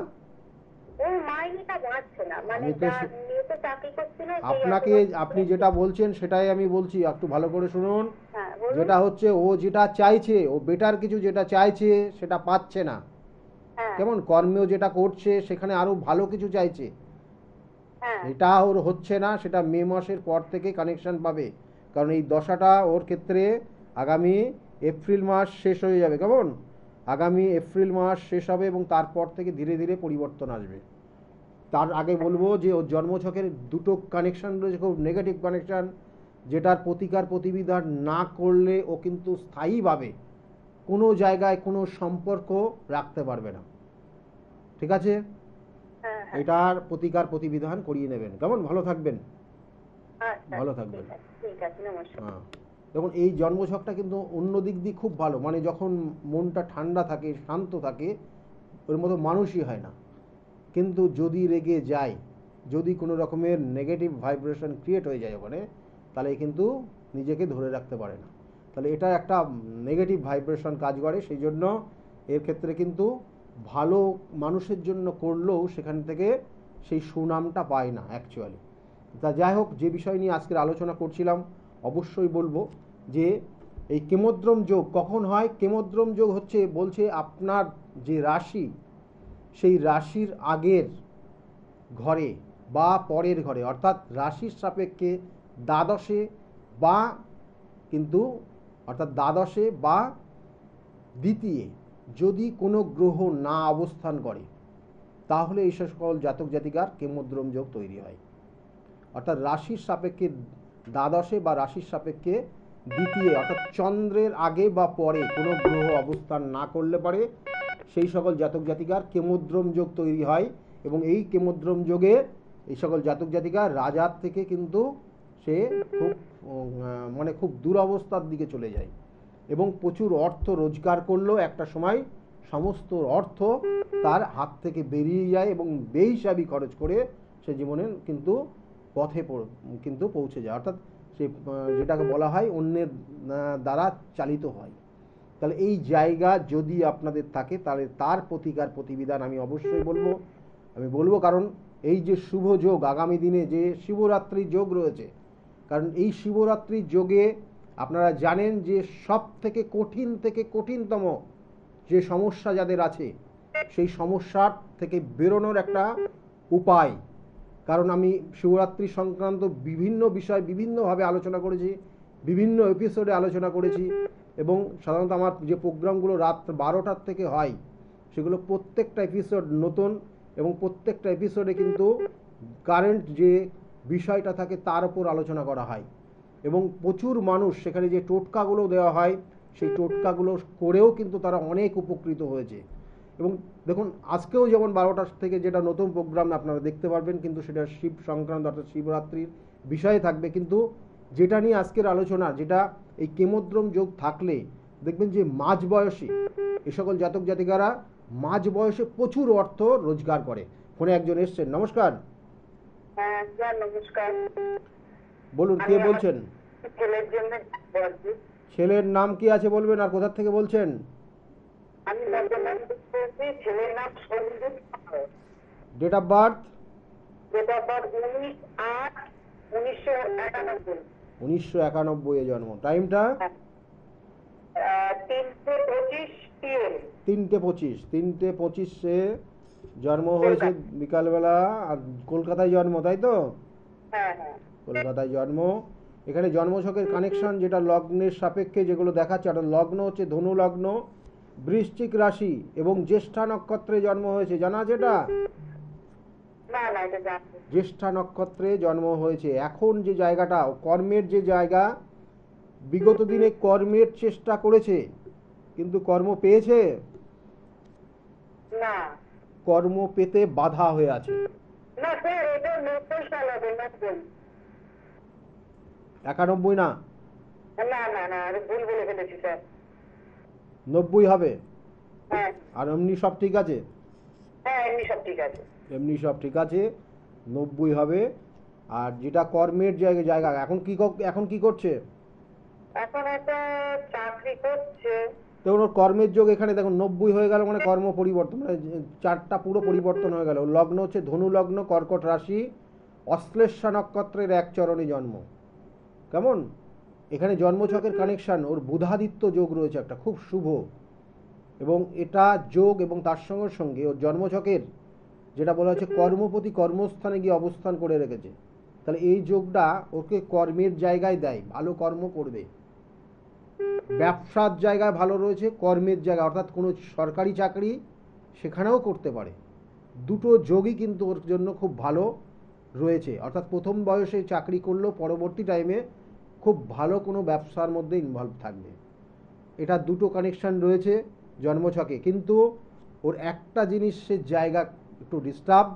[SPEAKER 2] ওর মাইনেটা বাড়ছে না, মানে
[SPEAKER 1] আমি তো
[SPEAKER 2] যা নিয়ত চাকরি করছিল সেই
[SPEAKER 1] আপনাকে, আপনি যেটা বলছেন সেটাই আমি বলছি, একটু ভালো করে শুনুন।
[SPEAKER 2] হ্যাঁ, বলুন।
[SPEAKER 1] যেটা হচ্ছে, ও যেটা চাইছে, ও বেটার কিছু যেটা চাইছে সেটা পাচ্ছে না।
[SPEAKER 2] হ্যাঁ,
[SPEAKER 1] কেমন? কর্মেও যেটা করছে সেখানে আরো ভালো কিছু চাইছে,
[SPEAKER 2] হ্যাঁ,
[SPEAKER 1] এটা ওর হচ্ছে না। সেটা মে মাসের পর থেকে কানেকশন পাবে, কারণ এই দশাটা ওর ক্ষেত্রে আগামী এপ্রিল মাস শেষ হয়ে যাবে। কেমন? আগামী এপ্রিল মাস শেষ হবে, এবং তারপর থেকে ধীরে ধীরে পরিবর্তন আসবে। তার আগে বলবো যে ওর জন্মছকের দুটো কানেকশন রয়েছে, খুব নেগেটিভ কানেকশন, যেটার প্রতিকার প্রতিবিধান না করলে ও কিন্তু স্থায়ীভাবে কোনো জায়গায় কোনো সম্পর্ক রাখতে পারবে না। ঠিক আছে?
[SPEAKER 2] হ্যাঁ, হ্যাঁ।
[SPEAKER 1] এটার প্রতিকার প্রতিবিধান করিয়ে নেবেন। কেমন? ভালো থাকবেন।
[SPEAKER 2] আচ্ছা,
[SPEAKER 1] ভালো থাকবেন।
[SPEAKER 2] ঠিক আছে, নমস্কার।
[SPEAKER 1] হ্যাঁ, দেখুন এই জন্মছকটা কিন্তু অন্য দিক দিয়ে খুব ভালো, মানে যখন মনটা ঠান্ডা থাকে, শান্ত থাকে, ওর মতো মানুষই হয় না। কিন্তু যদি রেগে যায়, যদি কোনো রকমের নেগেটিভ ভাইব্রেশন ক্রিয়েট হয়ে যায় ওখানে, তাহলে কিন্তু নিজেকে ধরে রাখতে পারে না। তাহলে এটা একটা নেগেটিভ ভাইব্রেশন কাজ করে, সেই জন্য এর ক্ষেত্রে কিন্তু ভালো মানুষের জন্য করলেও সেখান থেকে সেই সুনামটা পায় না অ্যাকচুয়ালি। তা যাই হোক, যে বিষয় নিয়ে আজকের আলোচনা করছিলাম, অবশ্যই বলবো যে এই কেমোদ্রম যোগ কখন হয়। কেমোদ্রম যোগ হচ্ছে, বলছে আপনার যে রাশি, সেই রাশির আগের ঘরে বা পরের ঘরে, অর্থাৎ রাশির সাপেক্ষে দ্বাদশে বা কিন্তু অর্থাৎ দ্বাদশে বা দ্বিতীয় যদি কোনো গ্রহ না অবস্থান করে, তাহলে এই সকল জাতক জাতিকার কেমোদ্রম যোগ তৈরি হয়। অর্থাৎ রাশির সাপেক্ষে দ্বাদশে বা রাশির সাপেক্ষে দ্বিতীয়, অর্থাৎ চন্দ্রের আগে বা পরে কোনো গ্রহ অবস্থান না করলে পারে সেই সকল জাতক জাতিকার কেমোদ্রম যোগ তৈরি হয়। এবং এই কেমোদ্রম যোগে এই সকল জাতক জাতিকা রাজার থেকে কিন্তু সে খুব মানে খুব দুরবস্থার দিকে চলে যায়, এবং প্রচুর অর্থ রোজগার করলেও একটা সময় সমস্ত অর্থ তার হাত থেকে বেরিয়ে যায়, এবং বেহিসাবি খরচ করে সে জীবনে কিন্তু পথে কিন্তু পৌঁছে যায়, অর্থাৎ সে যেটাকে বলা হয় অন্যের দ্বারা চালিত হয়। তাহলে এই জায়গা যদি আপনাদের থাকে, তাহলে তার প্রতিকার প্রতিবিধান আমি অবশ্যই বলবো, কারণ এই যে শুভ যোগ, আগামী দিনে যে শিবরাত্রি যোগ রয়েছে, কারণ এই শিবরাত্রি যোগে আপনারা জানেন যে সব থেকে কঠিনতম যে সমস্যা যাদের আছে, সেই সমস্যার থেকে বেরোনোর একটা উপায়। কারণ আমি শিবরাত্রি সংক্রান্ত বিভিন্ন বিষয় বিভিন্নভাবে আলোচনা করেছি, বিভিন্ন এপিসোডে আলোচনা করেছি, এবং সাধারণত আমার যে প্রোগ্রামগুলো রাত 12টার থেকে হয়, সেগুলো প্রত্যেকটা এপিসোড নতুন, এবং প্রত্যেকটা এপিসোডে কিন্তু কারেন্ট যে বিষয়টা থাকে তার উপর আলোচনা করা হয়, এবং প্রচুর মানুষ সেখানে যে টোটকাগুলো দেওয়া হয়, সেই টোটকাগুলো করেও কিন্তু তারা অনেক উপকৃত হয়েছে। এবং দেখুন আজকেও যেমন 12টা থেকে যেটা নতুন প্রোগ্রাম আপনারা দেখতে পারবেন, কিন্তু সেটা শিব সংক্রান্ত অর্থাৎ শিবরাত্রির বিষয়ে থাকবে। কিন্তু যেটা নিয়ে আজকের আলোচনা, যেটা এই কেমোদ্রম যোগ থাকলে দেখবেন যে মাঝ বয়সী এ সকল জাতক জাতিকারা মাঝ বয়সে প্রচুর অর্থ রোজগার করে। ফোনে একজন এসছেন, নমস্কার।
[SPEAKER 2] হ্যাঁ স্যার নমস্কার।
[SPEAKER 1] বলুন কে বলছেন?
[SPEAKER 2] ছেলের জন্য বলছি।
[SPEAKER 1] ছেলের নাম কি আছে বলবেন, আর কোথা থেকে বলছেন?
[SPEAKER 2] আমি বর্তমানে বলছি, ছেলের নাম Sanjit.
[SPEAKER 1] Date of birth?
[SPEAKER 2] Date of birth 19/8/1991।
[SPEAKER 1] 1991 জন্ম। টাইমটা?
[SPEAKER 2] 3:25 PM।
[SPEAKER 1] 3:25 জন্ম হয়েছে বিকালবেলা। আর কলকাতায় জন্ম, তাই তো?
[SPEAKER 2] হ্যাঁ হ্যাঁ।
[SPEAKER 1] কলকাতায় জন্ম। এখানে জন্মছকের কানেকশন যেটা লগ্নের সাপেক্ষে যেগুলো দেখাচ্ছে, একটা লগ্ন হচ্ছে ধনু লগ্ন, বৃশ্চিক রাশি এবং জ্যেষ্ঠা নক্ষত্রে জন্ম হয়েছে, জানা আছে এটা?
[SPEAKER 2] না না, এটা জানি।
[SPEAKER 1] জ্যেষ্ঠা নক্ষত্রে জন্ম হয়েছে। এখন যে জায়গাটা কর্মের যে জায়গা, বিগত দিনে কর্মের চেষ্টা করেছে কিন্তু কর্ম পেয়েছে?
[SPEAKER 2] না
[SPEAKER 1] কর্ম পেতে বাধা হয়ে আছে।
[SPEAKER 2] না স্যার, এটা 90 সাল হবে। 90।
[SPEAKER 1] 91 না?
[SPEAKER 2] না না না, আমি ভুল বলে ফেলেছি স্যার।
[SPEAKER 1] 90 হবে।
[SPEAKER 2] হ্যাঁ
[SPEAKER 1] আর এমনি সব ঠিক আছে?
[SPEAKER 2] হ্যাঁ, এমনি সব ঠিক আছে।
[SPEAKER 1] এমনি সব ঠিক আছে, 90 হবে। আর যেটা কর্মের জায়গা এখন কি করছে?
[SPEAKER 2] এখন একটা চাকরি করছে।
[SPEAKER 1] দেখুন ওর কর্মের যোগ এখানে দেখুন 90 হয়ে গেল, মানে কর্ম পরিবর্তন, মানে চারটা পুরো পরিবর্তন হয়ে গেল। লগ্ন হচ্ছে ধনু লগ্ন, কর্কট রাশি, অশ্লেষা নক্ষত্রের এক চরণে জন্ম। কেমন? এখানে জন্মছকের কানেকশন, ওর বুধাদিত্য যোগ রয়েছে একটা খুব শুভ, এবং এটা যোগ এবং তার সঙ্গে সঙ্গে ওর জন্মছকের যেটা বলা হচ্ছে কর্মপতি কর্মস্থানে গিয়ে অবস্থান করে রেখেছে। তাহলে এই যোগটা ওকে কর্মের জায়গায় দেয়, ভালো কর্ম করবে। ব্যবসার জায়গায় ভালো রয়েছে, কর্মের জায়গা অর্থাৎ কোনো সরকারি চাকরি সেখানেও করতে পারে। দুটো যোগই কিন্তু ওর জন্য খুব ভালো রয়েছে। অর্থাৎ প্রথম বয়সে চাকরি করলেও পরবর্তী টাইমে খুব ভালো কোনো ব্যবসার মধ্যে ইনভলভ থাকবে। এটা দুটো কানেকশান রয়েছে জন্মছকে। কিন্তু ওর একটা জিনিসের জায়গা একটু ডিস্টার্ব,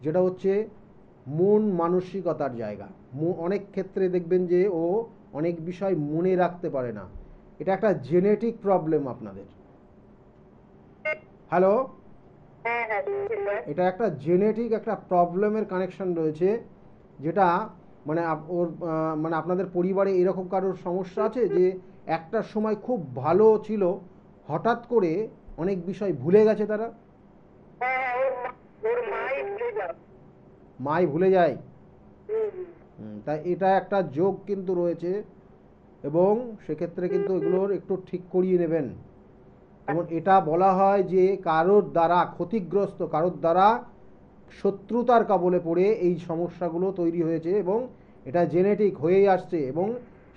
[SPEAKER 1] যেটা হচ্ছে মন মানসিকতার জায়গা। অনেক ক্ষেত্রে দেখবেন যে ও অনেক বিষয় মনে রাখতে পারে না। এটা একটা জেনেটিক প্রবলেম আপনাদের। হ্যালো?
[SPEAKER 2] হ্যাঁ হ্যাঁ শুনছি স্যার।
[SPEAKER 1] এটা একটা জেনেটিক একটা প্রবলেমের কানেকশন রয়েছে, যেটা মানে ওর মানে আপনাদের পরিবারে এরকম কারোর সমস্যা আছে যে একটা সময় খুব ভালো ছিল, হঠাৎ করে অনেক বিষয় ভুলে গেছে তারা?
[SPEAKER 2] হ্যাঁ হ্যাঁ, ওর মাই ভুলে যাও।
[SPEAKER 1] মাই ভুলে যায়।
[SPEAKER 2] হুম হুম।
[SPEAKER 1] তাই এটা একটা যোগ কিন্তু রয়েছে, এবং সেক্ষেত্রে কিন্তু এগুলোর একটু ঠিক করিয়ে নেবেন। যেমন এটা বলা হয় যে কারোর দ্বারা ক্ষতিগ্রস্ত, কারোর দ্বারা শত্রুতার কবলে পড়ে এই সমস্যাগুলো তৈরি হয়েছে, এবং এটা জেনেটিক হয়েই আসছে, এবং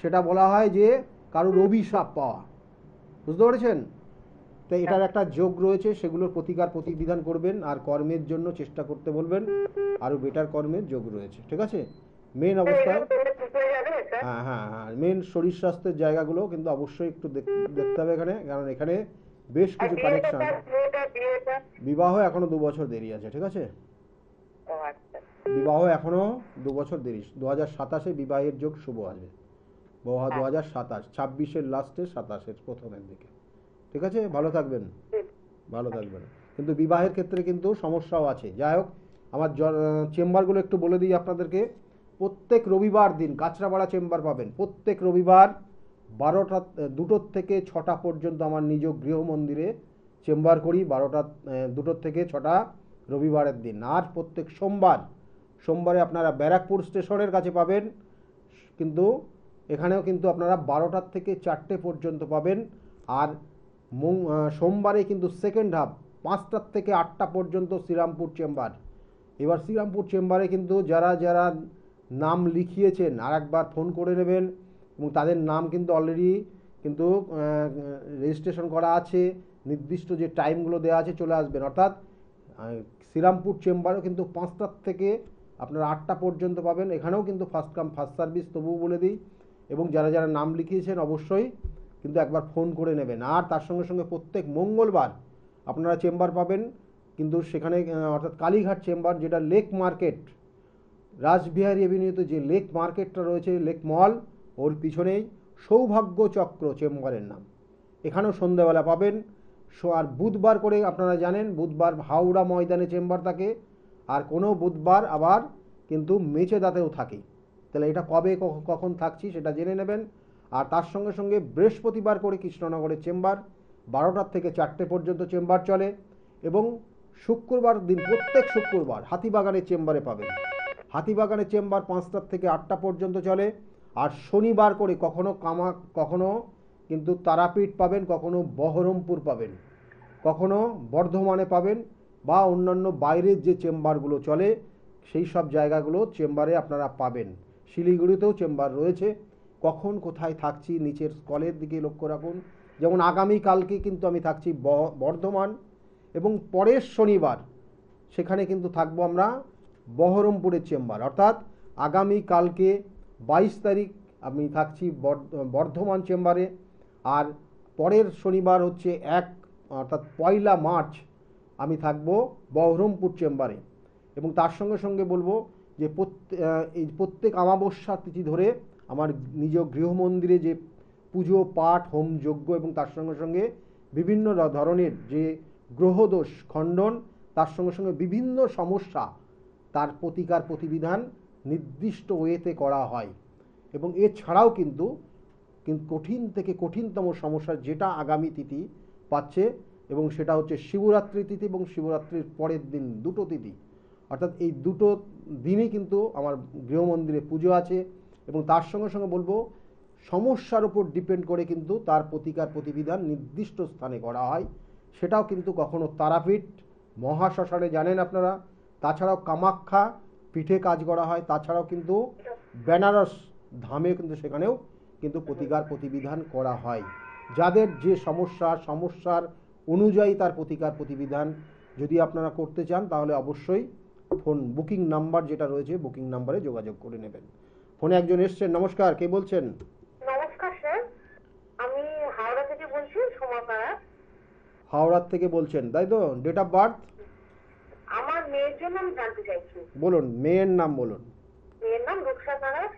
[SPEAKER 1] সেটা বলা হয় যে কারোর অভিশাপ পাওয়া। বুঝতে পেরেছেন? তো এটার একটা যোগ রয়েছে, সেগুলোর প্রতিবিধান করবেন, আর কর্মের জন্য চেষ্টা করতে বলবেন, আরও বেটার কর্মের যোগ রয়েছে। ঠিক আছে? মেন অবস্থায় হ্যাঁ হ্যাঁ হ্যাঁ মেন শরীর স্বাস্থ্যের জায়গাগুলো কিন্তু অবশ্যই একটু দেখতে হবে এখানে, কারণ এখানে বেশ কিছু কানেকশন। বিবাহ এখনো 2 বছর দেরি আছে। ঠিক আছে? বিবাহ এখনো 2 বছর দেরি। 2027-এ বিবাহের যোগ শুভ আসবে। 2027, 26-এর লাস্টে, 27-এর প্রথমের দিকে। ঠিক আছে? ভালো থাকবেন, ভালো থাকবেন। কিন্তু বিবাহের ক্ষেত্রে কিন্তু সমস্যাও আছে। যাই হোক, আমার চেম্বারগুলো একটু বলে দিই আপনাদেরকে। প্রত্যেক রবিবার দিন কাঁচরাপাড়া চেম্বার পাবেন। প্রত্যেক রবিবার 2টোর থেকে 6টা পর্যন্ত আমার নিজ গৃহ মন্দিরে চেম্বার করি। 2টোর থেকে 6টা রবিবারের দিন। আর প্রত্যেক সোমবারে আপনারা ব্যারাকপুর স্টেশনের কাছে পাবেন, কিন্তু এখানেও কিন্তু আপনারা 12টার থেকে 4টে পর্যন্ত পাবেন। আর সোমবারে কিন্তু সেকেন্ড হাফ 5টার থেকে 8টা পর্যন্ত শ্রীরামপুর চেম্বার। এবার শ্রীরামপুর চেম্বারে কিন্তু যারা যারা নাম লিখিয়েছেন আর একবার ফোন করে নেবেন, এবং তাদের নাম কিন্তু অলরেডি কিন্তু রেজিস্ট্রেশন করা আছে, নির্দিষ্ট যে টাইমগুলো দেওয়া আছে চলে আসবেন। অর্থাৎ শ্রীরামপুর চেম্বারেও কিন্তু 5টার থেকে আপনারা 8টা পর্যন্ত পাবেন। এখানেও কিন্তু ফার্স্ট কাম ফার্স্ট সার্ভিস, তবুও বলে দিই। এবং যারা যারা নাম লিখিয়েছেন অবশ্যই কিন্তু একবার ফোন করে নেবেন। আর তার সঙ্গে সঙ্গে প্রত্যেক মঙ্গলবার আপনারা চেম্বার পাবেন, কিন্তু সেখানে অর্থাৎ কালীঘাট চেম্বার, যেটা লেক মার্কেট, রাসবিহারী এভিনিউতে যে লেক মার্কেটটা রয়েছে, লেক মল, ওর পিছনেই সৌভাগ্য চক্র চেম্বারের নাম। এখানেও সন্ধ্যাবেলা পাবেন। আর বুধবার করে আপনারা জানেন বুধবার হাওড়া ময়দানে চেম্বার থাকে, আর কোনো বুধবার আবার কিন্তু মেচেদাতেও থাকে। তাহলে এটা কবে কখন থাকছি সেটা জেনে নেবেন। আর তার সঙ্গে সঙ্গে বৃহস্পতিবার করে কৃষ্ণনগরের চেম্বার 12টার থেকে 4টে পর্যন্ত চেম্বার চলে, এবং শুক্রবার দিন প্রত্যেক শুক্রবার হাতিবাগানের চেম্বারে পাবেন। হাতিবাগানের চেম্বার 5টার থেকে 8টা পর্যন্ত চলে। আর শনিবার করে কখনো কিন্তু তারাপীঠ পাবেন, কখনো বহরমপুর পাবেন, কখনো বর্ধমানে পাবেন, বা অন্যান্য বাইরের যে চেম্বারগুলো চলে সেই সব জায়গাগুলো চেম্বারে আপনারা পাবেন। শিলিগুড়িতেও চেম্বার রয়েছে। কখন কোথায় থাকছি নিচের স্কলের দিকে লক্ষ্য রাখুন। যেমন আগামীকালকে কিন্তু আমি থাকছি বর্ধমান, এবং পরের শনিবার সেখানে কিন্তু থাকবো আমরা বহরমপুরের চেম্বার। অর্থাৎ আগামীকালকে 22 তারিখ আমি থাকছি বর্ধমান চেম্বারে, আর পরের শনিবার হচ্ছে অর্থাৎ 1 মার্চ আমি থাকবো বহরমপুর চেম্বারে। এবং তার সঙ্গে সঙ্গে বলবো যে এই প্রত্যেক অমাবস্যা তিথি ধরে আমার নিজ গৃহমন্দিরে যে পুজো পাঠ হোম যজ্ঞ, এবং তার সঙ্গে সঙ্গে বিভিন্ন ধরনের যে গ্রহদোষ খণ্ডন, তার সঙ্গে সঙ্গে বিভিন্ন সমস্যা তার প্রতিকার প্রতিবিধান নির্দিষ্ট ওয়েতে করা হয়। এবং এছাড়াও কিন্তু কঠিন থেকে কঠিনতম সমস্যা যেটা আগামী তিথি পাচ্ছে, এবং সেটা হচ্ছে শিবরাত্রি তিথি এবং শিবরাত্রির পরের দিন, দুটো তিথি, অর্থাৎ এই দুটো দিনই কিন্তু আমার গৃহমন্দিরে পুজো আছে। এবং তার সঙ্গে সঙ্গে বলবো সমস্যার উপর ডিপেন্ড করে কিন্তু তার প্রতিকার প্রতিবিধান নির্দিষ্ট স্থানে করা হয়। সেটাও কিন্তু কখনো তারাপীঠ মহাশ্মশানে জানেন আপনারা, তাছাড়াও কামাখ্যা পিঠে কাজ করা হয়, তাছাড়াও কিন্তু বেনারস ধামে কিন্তু সেখানেও কিন্তু প্রতিকার প্রতিবিধান করা হয়। যাদের যে সমস্যার অনুযায়ী তার প্রতিকার প্রতিবিধান যদি আপনারা করতে চান, তাহলে অবশ্যই ফোন বুকিং নাম্বার যেটা রয়েছে বুকিং নাম্বারে যোগাযোগ করে নেবেন। ফোনে একজন এসছেন। নমস্কার, কে বলছেন?
[SPEAKER 2] নমস্কার স্যার, আমি হাওড়া থেকে বলছি, সোমাপাড়া।
[SPEAKER 1] হাওড়ার থেকে বলছেন, তাই তো? ডেট অফ বার্থ
[SPEAKER 2] আমার মেয়ের জন্য আমি জানতে চাইছি।
[SPEAKER 1] বলুন, মেয়ের নাম বলুন।
[SPEAKER 2] মেয়ের নাম রূপসা কারার।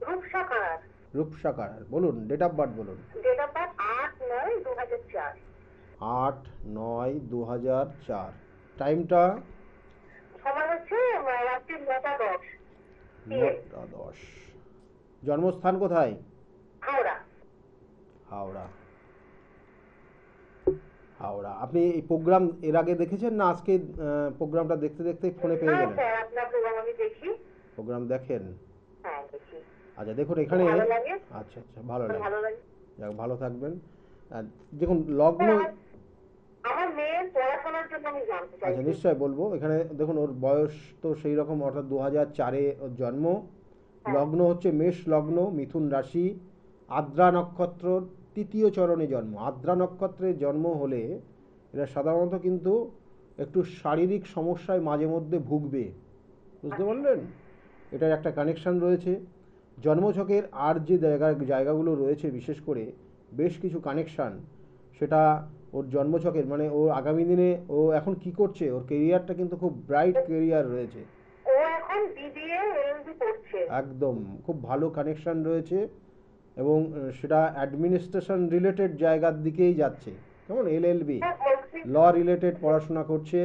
[SPEAKER 2] রূপসা কারার।
[SPEAKER 1] রূপসা কারার, বলুন ডেট অফ বার্থ বলুন।
[SPEAKER 2] Date of birth 8/9/2004।
[SPEAKER 1] 8/9/2004। টাইমটা
[SPEAKER 2] সময় হচ্ছে রাত্রি 9টা 10।
[SPEAKER 1] 9টা 10। জন্মস্থান কোথায়?
[SPEAKER 2] হাওড়া।
[SPEAKER 1] হাওড়া। হাওড়া। আপনি এই প্রোগ্রাম এর আগে দেখেছেন না আজকে প্রোগ্রামটা দেখতে দেখতে ফোনে পেয়ে গেলেন?
[SPEAKER 2] স্যার আপনার প্রোগ্রাম আমি দেখি।
[SPEAKER 1] প্রোগ্রাম দেখেন?
[SPEAKER 2] হ্যাঁ দেখি।
[SPEAKER 1] আচ্ছা দেখুন এখানে।
[SPEAKER 2] ভালো লাগে।
[SPEAKER 1] আচ্ছা ভালো লাগে।
[SPEAKER 2] ভালো লাগে।
[SPEAKER 1] যাক, ভালো থাকবেন। দেখুন লগ্ন।
[SPEAKER 2] আমার মেয়ের পড়াশোনার জন্য আমি জানতে চাই।
[SPEAKER 1] আচ্ছা নিশ্চয় বলবো। এখানে দেখুন ওর বয়স তো সেই রকম, অর্থাৎ 2004-এ ওর জন্ম। লগ্ন হচ্ছে মেষ লগ্ন, মিথুন রাশি, আদ্রা নক্ষত্র 3য় চরণে জন্ম। আদ্রা নক্ষত্রে জন্ম হলে এরা সাধারণত কিন্তু একটু শারীরিক সমস্যায় মাঝে মধ্যে ভুগবে, বুঝতে পারলেন? এটার একটা কানেকশান রয়েছে জন্মছকের। আর যে জায়গাগুলো রয়েছে বিশেষ করে বেশ কিছু কানেকশান, সেটা ওর জন্মছকের, মানে ও আগামী দিনে ও এখন কি করছে, ওর কেরিয়ারটা কিন্তু খুব ব্রাইট কেরিয়ার রয়েছে।
[SPEAKER 2] ও এখন বিবিএ এলএলবি করছে।
[SPEAKER 1] একদম খুব ভালো কানেকশান রয়েছে, এবং সেটা অ্যাডমিনিস্ট্রেশন রিলেটেড জায়গার দিকেই যাচ্ছে। কেমন? এলএলবি ল রিলেটেড পড়াশোনা করছে।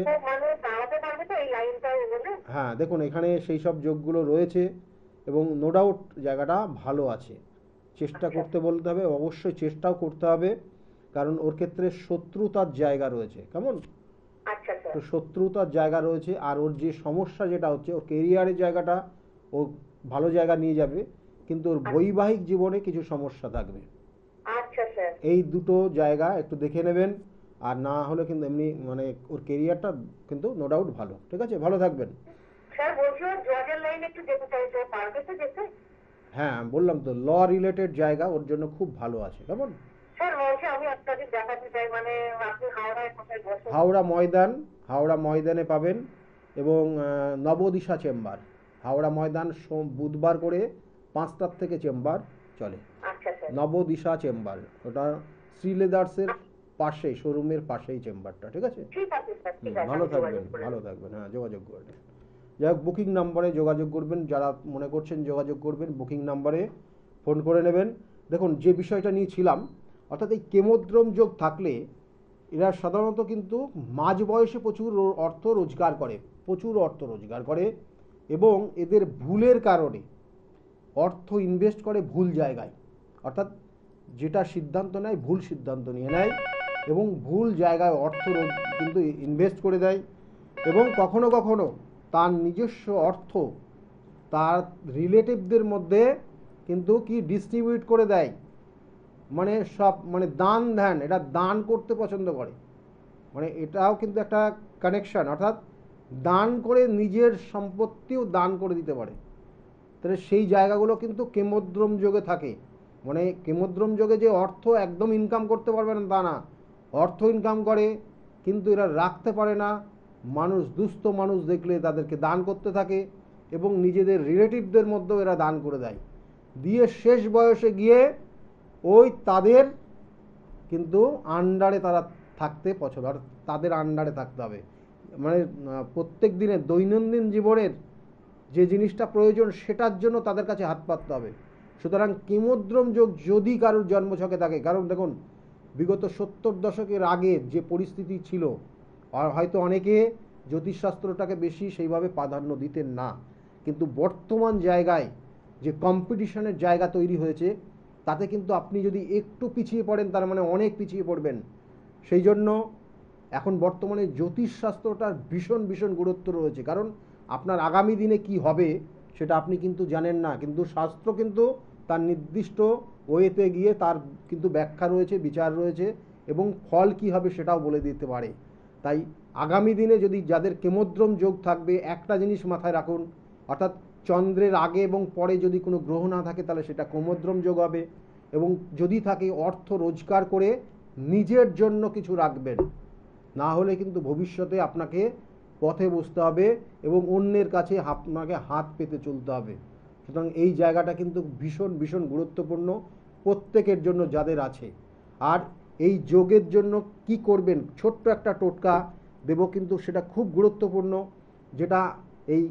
[SPEAKER 1] হ্যাঁ দেখুন এখানে সেই সব যোগগুলো রয়েছে, এবং নো ডাউট জায়গাটা ভালো আছে। চেষ্টা করতে বলতে হবে, অবশ্যই চেষ্টাও করতে হবে, কারণ ওর ক্ষেত্রে শত্রুতার জায়গা রয়েছে। কেমন? তো শত্রুতার জায়গা রয়েছে। আর ওর যে সমস্যা যেটা হচ্ছে, ওর কেরিয়ারের জায়গাটা ও ভালো জায়গা নিয়ে যাবে, কিন্তু ওর বৈবাহিক জীবনে কিছু সমস্যা থাকবে। এই দুটো জায়গা একটু দেখে নেবেন, আর না হলে কিন্তু এমনি মানে ওর কেরিয়ারটা কিন্তু নো ডাউট ভালো। ঠিক আছে, ভালো থাকবেন। হ্যাঁ বললাম তো, ল রিলেটেড জায়গা ওর জন্য খুব ভালো আছে। কেমন? হাওড়া ময়দান, হাওড়া ময়দানে পাবেন, এবং নবদিশা চেম্বার, হাওড়া ময়দান বুধবার করে 5টার থেকে চেম্বার চলে। নবদিশা চেম্বার, ওটা শ্রীলেদার্সের পাশে, শোরুমের পাশেই চেম্বারটা, ঠিক আছে?
[SPEAKER 2] ঠিক আছে স্যার, ঠিক আছে,
[SPEAKER 1] ভালো
[SPEAKER 2] আমি
[SPEAKER 1] থাকবেন,
[SPEAKER 2] যোগাযোগ করে
[SPEAKER 1] ভালো
[SPEAKER 2] নেবো।
[SPEAKER 1] থাকবেন, হ্যাঁ যোগাযোগ করবেন। যাই হোক, বুকিং নাম্বারে যোগাযোগ করবেন, যারা মনে করছেন যোগাযোগ করবেন বুকিং নাম্বারে ফোন করে নেবেন। দেখুন, যে বিষয়টা নিয়ে ছিলাম, অর্থাৎ এই কেমোদ্রম যোগ থাকলে এরা সাধারণত কিন্তু মাঝ বয়সে প্রচুর অর্থ রোজগার করে, প্রচুর অর্থ রোজগার করে, এবং এদের ভুলের কারণে অর্থ ইনভেস্ট করে ভুল জায়গায়, অর্থাৎ যেটা সিদ্ধান্ত নেয় ভুল সিদ্ধান্ত নিয়ে নেয় এবং ভুল জায়গায় অর্থ কিন্তু ইনভেস্ট করে দেয়, এবং কখনো কখনো তার নিজস্ব অর্থ তার রিলেটিভদের মধ্যে কিন্তু কি ডিস্ট্রিবিউট করে দেয়, মানে সব মানে দান ধ্যান, এটা দান করতে পছন্দ করে, মানে এটাও কিন্তু একটা কানেকশান, অর্থাৎ দান করে নিজের সম্পত্তিও দান করে দিতে পারে। তাহলে সেই জায়গাগুলো কিন্তু কেমোদ্রম যোগে থাকে। মানে কেমোদ্রম যোগে যে অর্থ একদম ইনকাম করতে পারবে না তা না, অর্থ ইনকাম করে, কিন্তু এরা রাখতে পারে না। মানুষ, দুস্থ মানুষ দেখলে তাদেরকে দান করতে থাকে এবং নিজেদের রিলেটিভদের মধ্যেও এরা দান করে দেয়, দিয়ে শেষ বয়সে গিয়ে ওই তাদের কিন্তু আন্ডারে তারা থাকতে পছন্দ, আর তাদের আন্ডারে থাকতে হবে। মানে প্রত্যেক দিনের দৈনন্দিন জীবনের যে জিনিসটা প্রয়োজন সেটার জন্য তাদের কাছে হাত পাততে হবে। সুতরাং কেমোদ্রম যোগ যদি কারোর জন্মছকে থাকে, কারণ দেখুন বিগত 70 দশকের আগে যে পরিস্থিতি ছিল, আর হয়তো অনেকে জ্যোতিষশাস্ত্রটাকে বেশি সেইভাবে প্রাধান্য দিতেন না, কিন্তু বর্তমান জায়গায় যে কম্পিটিশনের জায়গা তৈরি হয়েছে, তাতে কিন্তু আপনি যদি একটু পিছিয়ে পড়েন তার মানে অনেক পিছিয়ে পড়বেন। সেই জন্য এখন বর্তমানে জ্যোতিষশাস্ত্রটার ভীষণ ভীষণ গুরুত্ব রয়েছে, কারণ আপনার আগামী দিনে কি হবে সেটা আপনি কিন্তু জানেন না, কিন্তু শাস্ত্র কিন্তু তার নির্দিষ্ট ওয়েতে গিয়ে তার কিন্তু ব্যাখ্যা রয়েছে, বিচার রয়েছে, এবং ফল কি হবে সেটাও বলে দিতে পারে। তাই আগামী দিনে যদি যাদের কেমোদ্রম যোগ থাকবে, একটা জিনিস মাথায় রাখুন, অর্থাৎ চন্দ্রের আগে এবং পরে যদি কোনো গ্রহ না থাকে তাহলে সেটা কেমোদ্রম যোগ হবে, এবং যদি থাকে অর্থ রোজগার করে নিজের জন্য কিছু রাখবেন, না হলে কিন্তু ভবিষ্যতে আপনাকে পথে বসতে হবে এবং অন্যের কাছে আপনাকে হাত পেতে চলতে হবে। সুতরাং এই জায়গাটা কিন্তু ভীষণ ভীষণ গুরুত্বপূর্ণ প্রত্যেকের জন্য যাদের আছে। আর এই যোগের জন্য কি করবেন, ছোট্ট একটা টোটকা দেব, কিন্তু সেটা খুব গুরুত্বপূর্ণ, যেটা এই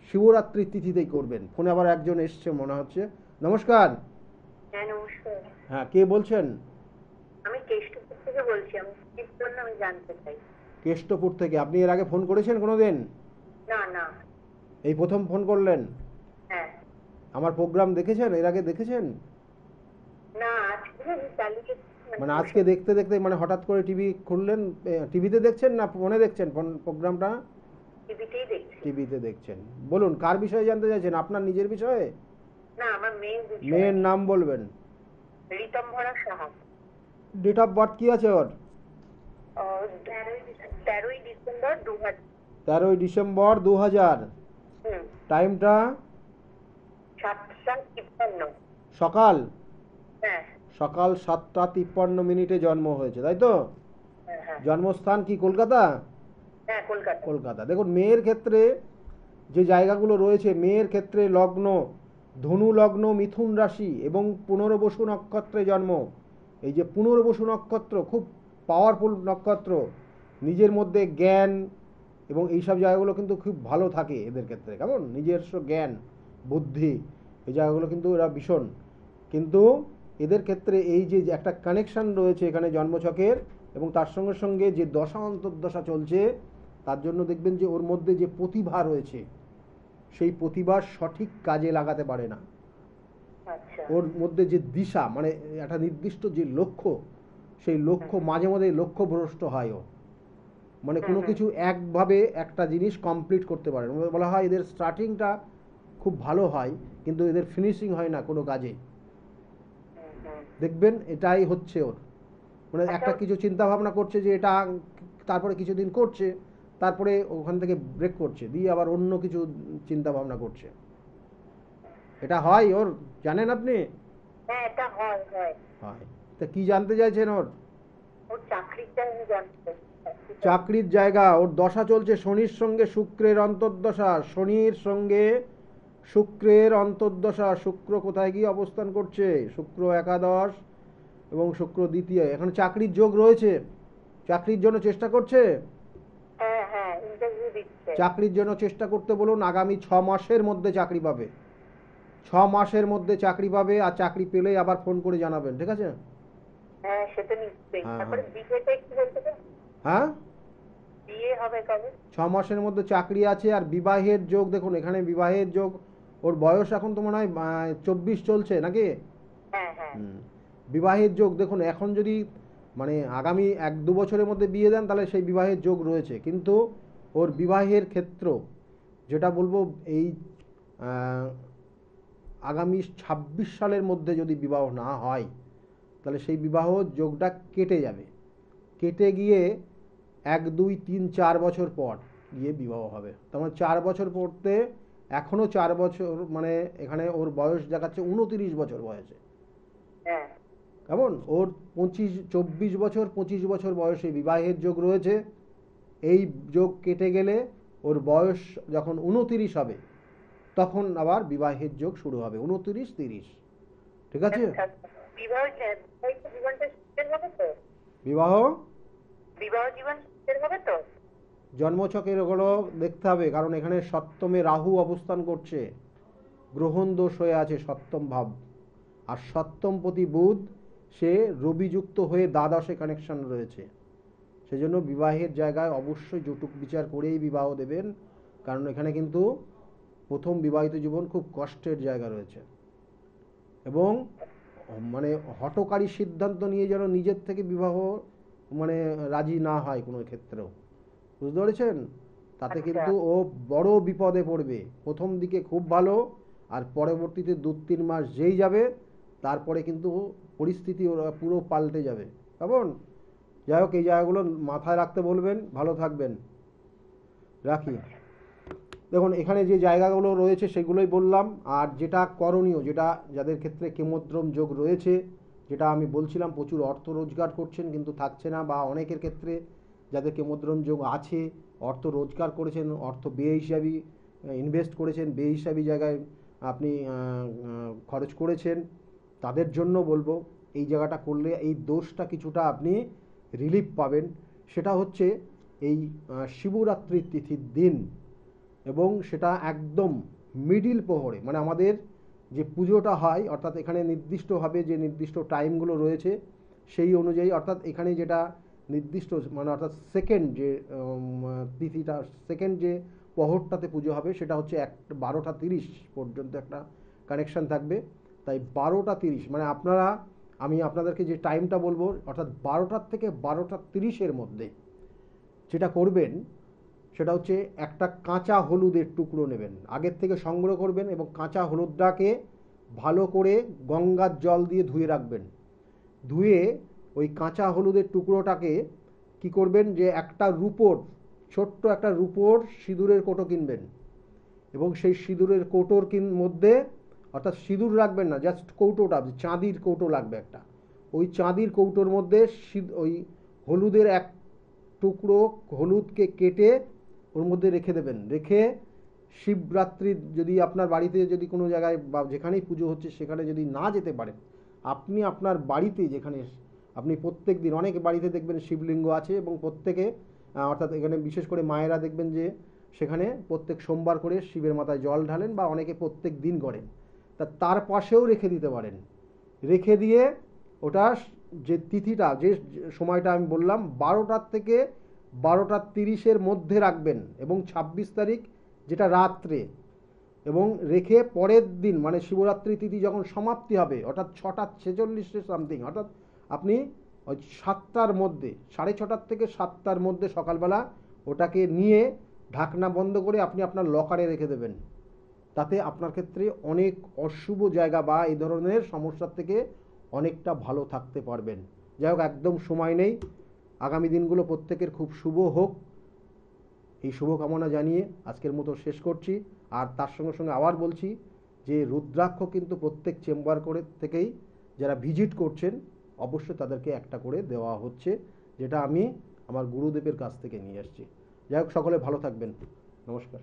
[SPEAKER 1] শিবরাত্রির তিথিতেই করবেন। ফোনে আবার একজন এসছে মনে হচ্ছে। নমস্কার।
[SPEAKER 2] হ্যাঁ নমস্কার,
[SPEAKER 1] হ্যাঁ, কে বলছেন?
[SPEAKER 2] আমি কেষ্টপুর থেকে বলছি। আমি কি জন্য আমি জানতে চাই।
[SPEAKER 1] কেষ্টপুর থেকে। আপনি এর আগে ফোন করেছেন কোনো দিন?
[SPEAKER 2] না না।
[SPEAKER 1] এই প্রথম ফোন করলেন?
[SPEAKER 2] হ্যাঁ।
[SPEAKER 1] আমার প্রোগ্রাম দেখেছেন এর আগে, দেখেছেন?
[SPEAKER 2] না, আজকে আমি চালিয়ে
[SPEAKER 1] মানে আজকে দেখতে দেখতে মানে হঠাৎ করে টিভি খুললেন, টিভিতে দেখছেন না ফোনে দেখছেন প্রোগ্রামটা?
[SPEAKER 2] টিভিতেই দেখছি।
[SPEAKER 1] টিভিতে দেখছেন। বলুন, কার বিষয়ে জানতে চাইছেন? আপনার নিজের বিষয়ে?
[SPEAKER 2] না, আমার মেয়ের বিষয়।
[SPEAKER 1] মেয়ের নাম বলবেন।
[SPEAKER 2] ঋতম্ভরা সাহা।
[SPEAKER 1] ডেট অফ বার্থ কি আছে ওর?
[SPEAKER 2] 13ই ডিসেম্বর 2000।
[SPEAKER 1] 13ই ডিসেম্বর 2000। টাইমটা?
[SPEAKER 2] 7:53।
[SPEAKER 1] সকাল?
[SPEAKER 2] হ্যাঁ
[SPEAKER 1] সকাল 7:53 জন্ম হয়েছে, তাই তো?
[SPEAKER 2] হ্যাঁ হ্যাঁ।
[SPEAKER 1] জন্মস্থান কি কলকাতা?
[SPEAKER 2] হ্যাঁ, কলকাতা।
[SPEAKER 1] কলকাতা। দেখুন, মেয়ের ক্ষেত্রে যে জায়গাগুলো রয়েছে, মেয়ের ক্ষেত্রে লগ্ন ধনু লগ্ন, মিথুন রাশি এবং পুনর্বসু নক্ষত্রে জন্ম। এই যে পুনর্বসু নক্ষত্র খুব পাওয়ারফুল নক্ষত্র, নিজের মধ্যে জ্ঞান এবং এইসব জায়গাগুলো কিন্তু খুব ভালো থাকে এদের ক্ষেত্রে, কেমন নিজস্ব জ্ঞান বুদ্ধি, এই জায়গাগুলো কিন্তু এরা ভীষণ। কিন্তু এদের ক্ষেত্রে এই যে একটা কানেকশান রয়েছে এখানে জন্মছকের, এবং তার সঙ্গে সঙ্গে যে দশা অন্তর্দশা চলছে, তার জন্য দেখবেন যে ওর মধ্যে যে প্রতিভা রয়েছে সেই প্রতিভা সঠিক কাজে লাগাতে পারে না।
[SPEAKER 2] আচ্ছা।
[SPEAKER 1] ওর মধ্যে যে দিশা, মানে একটা নির্দিষ্ট যে লক্ষ্য, সেই লক্ষ্য মাঝে মাঝে লক্ষ্যভ্রষ্ট হয় ও, মানে কোনো কিছু একভাবে একটা জিনিস কমপ্লিট করতে পারে। বলা হয় এদের স্টার্টিংটা খুব ভালো হয় কিন্তু এদের ফিনিশিং হয় না কোনো কাজে। দেখবেন এটাই হচ্ছে ওর, মানে একটা কিছু চিন্তা ভাবনা করছে যে এটা, তারপরে কিছুদিন করছে, তারপরে ওখান থেকে ব্রেক করছে, দিয়ে আবার অন্য কিছু চিন্তা ভাবনা করছে। এটা হয় ওর, জানেন আপনি?
[SPEAKER 2] হ্যাঁ, এটা হয় হয়।
[SPEAKER 1] হয়। তা কি জানতে চাইছেন ওর?
[SPEAKER 2] ওর চাকরিটা আমি জানতে চাই।
[SPEAKER 1] চাকরির জায়গা, ওর দশা চলছে শনির সঙ্গে শুক্রের অন্তর্দশা, শনির সঙ্গে শুক্রের অন্তর্দশা। শুক্র কোথায় গিয়ে অবস্থান করছে? শুক্র একাদশ, এবং শুক্র দ্বিতীয়, এখন চাকরির যোগ রয়েছে, চাকরির জন্য চেষ্টা করছে।
[SPEAKER 2] হ্যাঁ হ্যাঁ, ইন্টারভিউ দিচ্ছে।
[SPEAKER 1] চাকরির জন্য চেষ্টা করতে বলুন, আগামী 6 মাসের মধ্যে চাকরি পাবে, 6 মাসের মধ্যে চাকরি পাবে, আর চাকরি পেলেই আবার ফোন করে জানাবেন, ঠিক আছে?
[SPEAKER 2] হ্যাঁ সে তো নিশ্চয়ই।
[SPEAKER 1] হ্যাঁ
[SPEAKER 2] তারপরে
[SPEAKER 1] হ্যাঁ
[SPEAKER 2] বিয়েটা কি বলতে পারো?
[SPEAKER 1] হ্যাঁ,
[SPEAKER 2] বিয়ে হবে কবে?
[SPEAKER 1] 6 মাসের মধ্যে চাকরি আছে। আর বিবাহের যোগ দেখুন, এখানে বিবাহের যোগ, ওর বয়স এখন তো মনে হয় 24 চলছে নাকি?
[SPEAKER 2] হ্যাঁ হ্যাঁ।
[SPEAKER 1] হুম। বিবাহের যোগ দেখুন, এখন যদি মানে আগামী 1-2 বছরের মধ্যে বিয়ে দেন তাহলে সেই বিবাহের যোগ রয়েছে, কিন্তু ওর বিবাহের ক্ষেত্র যেটা বলবো, এই আহ, আগামী 26 সালের মধ্যে যদি বিবাহ না হয় তাহলে সেই বিবাহ যোগটা কেটে যাবে, কেটে গিয়ে 1, 2, 3, 4 বছর পর গিয়ে বিবাহ হবে। তেমন 4 বছর পড়তে এখনও 4 বছর, মানে এখানে ওর বয়স দেখাচ্ছে 29 বছর বয়সে।
[SPEAKER 2] হ্যাঁ
[SPEAKER 1] কেমন, ওর 24 বছর 25 বছর বয়সে বিবাহের যোগ রয়েছে। এই যোগ কেটে গেলে ওর বয়স যখন 29 হবে তখন আবার বিবাহের যোগ শুরু হবে, 29-30, ঠিক আছে?
[SPEAKER 2] আচ্ছা। বিবাহ বিবাহিত জীবনটা সুখের হবে তো?
[SPEAKER 1] বিবাহ
[SPEAKER 2] বিবাহ জীবন সুখের হবে তো?
[SPEAKER 1] জন্মছকের ওগুলো দেখতে হবে, কারণ এখানে সপ্তমে রাহু অবস্থান করছে, গ্রহণ দোষ হয়ে আছে সপ্তম ভাব, আর সপ্তমপতি বুধ সে রবিযুক্ত হয়ে দ্বাদশে কানেকশন রয়েছে। সেজন্য বিবাহের জায়গায় অবশ্যই যৌতুক বিচার করেই বিবাহ দেবেন, কারণ এখানে কিন্তু প্রথম বিবাহিত জীবন খুব কষ্টের জায়গা রয়েছে। এবং মানে হঠকারী সিদ্ধান্ত নিয়ে যেন নিজের থেকে বিবাহ মানে রাজি না হয় কোনো ক্ষেত্রেও, বুঝতে পেরেছেন? তাতে
[SPEAKER 2] আচ্ছা।
[SPEAKER 1] কিন্তু ও বড় বিপদে পড়বে। প্রথম দিকে খুব ভালো, আর পরবর্তীতে 2-3 মাস যেই যাবে তারপরে কিন্তু পরিস্থিতি ওরা পুরো পাল্টে যাবে, কেমন? যাই হোক, এই জায়গাগুলো মাথায় রাখতে বলবেন। ভালো থাকবেন, রাখি। দেখুন, এখানে যে জায়গাগুলো রয়েছে সেগুলোই বললাম। আর যেটা করণীয়, যেটা যাদের ক্ষেত্রে কেমোদ্রম যোগ রয়েছে, যেটা আমি বলছিলাম প্রচুর অর্থ রোজগার করছেন কিন্তু থাকছে না, বা অনেকের ক্ষেত্রে যাদের কেমোদ্রম যোগ আছে, অর্থ রোজগার করেছেন, অর্থ বেহিসাবি ইনভেস্ট করেছেন, বেহিসাবি জায়গায় আপনি খরচ করেছেন, তাদের জন্য বলবো এই জায়গাটা করলে এই দোষটা কিছুটা আপনি রিলিফ পাবেন। সেটা হচ্ছে এই শিবরাত্রির তিথির দিন, এবং সেটা একদম মিডিল প্রহরে, মানে আমাদের যে পুজোটা হয়, অর্থাৎ এখানে নির্দিষ্টভাবে যে নির্দিষ্ট টাইমগুলো রয়েছে সেই অনুযায়ী, অর্থাৎ এখানে যেটা নির্দিষ্ট মানে অর্থাৎ সেকেন্ড যে তিথিটা, সেকেন্ড যে প্রহরটাতে পুজো হবে সেটা হচ্ছে 12টা 30 পর্যন্ত একটা কানেকশান থাকবে। তাই 12টা 30 মানে আপনারা, আমি আপনাদেরকে যে টাইমটা বলবো, অর্থাৎ 12টার থেকে 12টা 30-এর মধ্যে যেটা করবেন সেটা হচ্ছে একটা কাঁচা হলুদের টুকরো নেবেন, আগের থেকে সংগ্রহ করবেন, এবং কাঁচা হলুদটাকে ভালো করে গঙ্গার জল দিয়ে ধুয়ে রাখবেন। ধুয়ে ওই কাঁচা হলুদের টুকরোটাকে কি করবেন, যে একটা রূপোর, ছোট্ট একটা রূপোর সিঁদুরের কৌটো কিনবেন, এবং সেই সিঁদুরের কৌটোর মধ্যে, অর্থাৎ সিঁদুর রাখবেন না, জাস্ট কৌটোটা, চাঁদির কৌটো লাগবে একটা, ওই চাঁদির কৌটোর মধ্যে ওই হলুদের এক টুকরো হলুদকে কেটে ওর মধ্যে রেখে দেবেন। রেখে শিবরাত্রির, যদি আপনার বাড়িতে যদি কোনো জায়গায় বা যেখানেই পুজো হচ্ছে সেখানে যদি না যেতে পারেন, আপনি আপনার বাড়িতে, যেখানে আপনি প্রত্যেক দিন, অনেক বাড়িতে দেখবেন শিবলিঙ্গ আছে, এবং প্রত্যেকে অর্থাৎ এখানে বিশেষ করে মায়েরা দেখবেন যে সেখানে প্রত্যেক সোমবার করে শিবের মাথায় জল ঢালেন, বা অনেকে প্রত্যেক দিন করেন, তার পাশেও রেখে দিতে পারেন। রেখে দিয়ে ওটা যে তিথিটা, যে সময়টা আমি বললাম 12টার থেকে 12টা 30-এর মধ্যে রাখবেন, এবং 26 তারিখ যেটা রাত্রে, এবং রেখে পরের দিন মানে শিবরাত্রি তিথি যখন সমাপ্তি হবে, অর্থাৎ 6টা 46 সামথিং, অর্থাৎ আপনি ওই 7টার মধ্যে, 6:30 থেকে 7টার মধ্যে সকালবেলা ওটাকে নিয়ে ঢাকনা বন্ধ করে আপনি আপনার লকারে রেখে দেবেন। তাতে আপনার ক্ষেত্রে অনেক অশুভ জায়গা বা এই ধরনের সমস্যার থেকে অনেকটা ভালো থাকতে পারবেন। যাই হোক, একদম সময় নেই, আগামী দিনগুলো প্রত্যেকের খুব শুভ হোক, এই শুভকামনা জানিয়ে আজকের মতো শেষ করছি। আর তার সঙ্গে সঙ্গে আবার বলছি যে রুদ্রাক্ষ কিন্তু প্রত্যেক চেম্বার করে থেকেই যারা ভিজিট করছেন অবশ্যই তাদেরকে একটা করে দেওয়া হচ্ছে, যেটা আমি আমার গুরুদেবের কাছ থেকে নিয়ে আসছি। যাই হোক, সকলে ভালো থাকবেন, নমস্কার।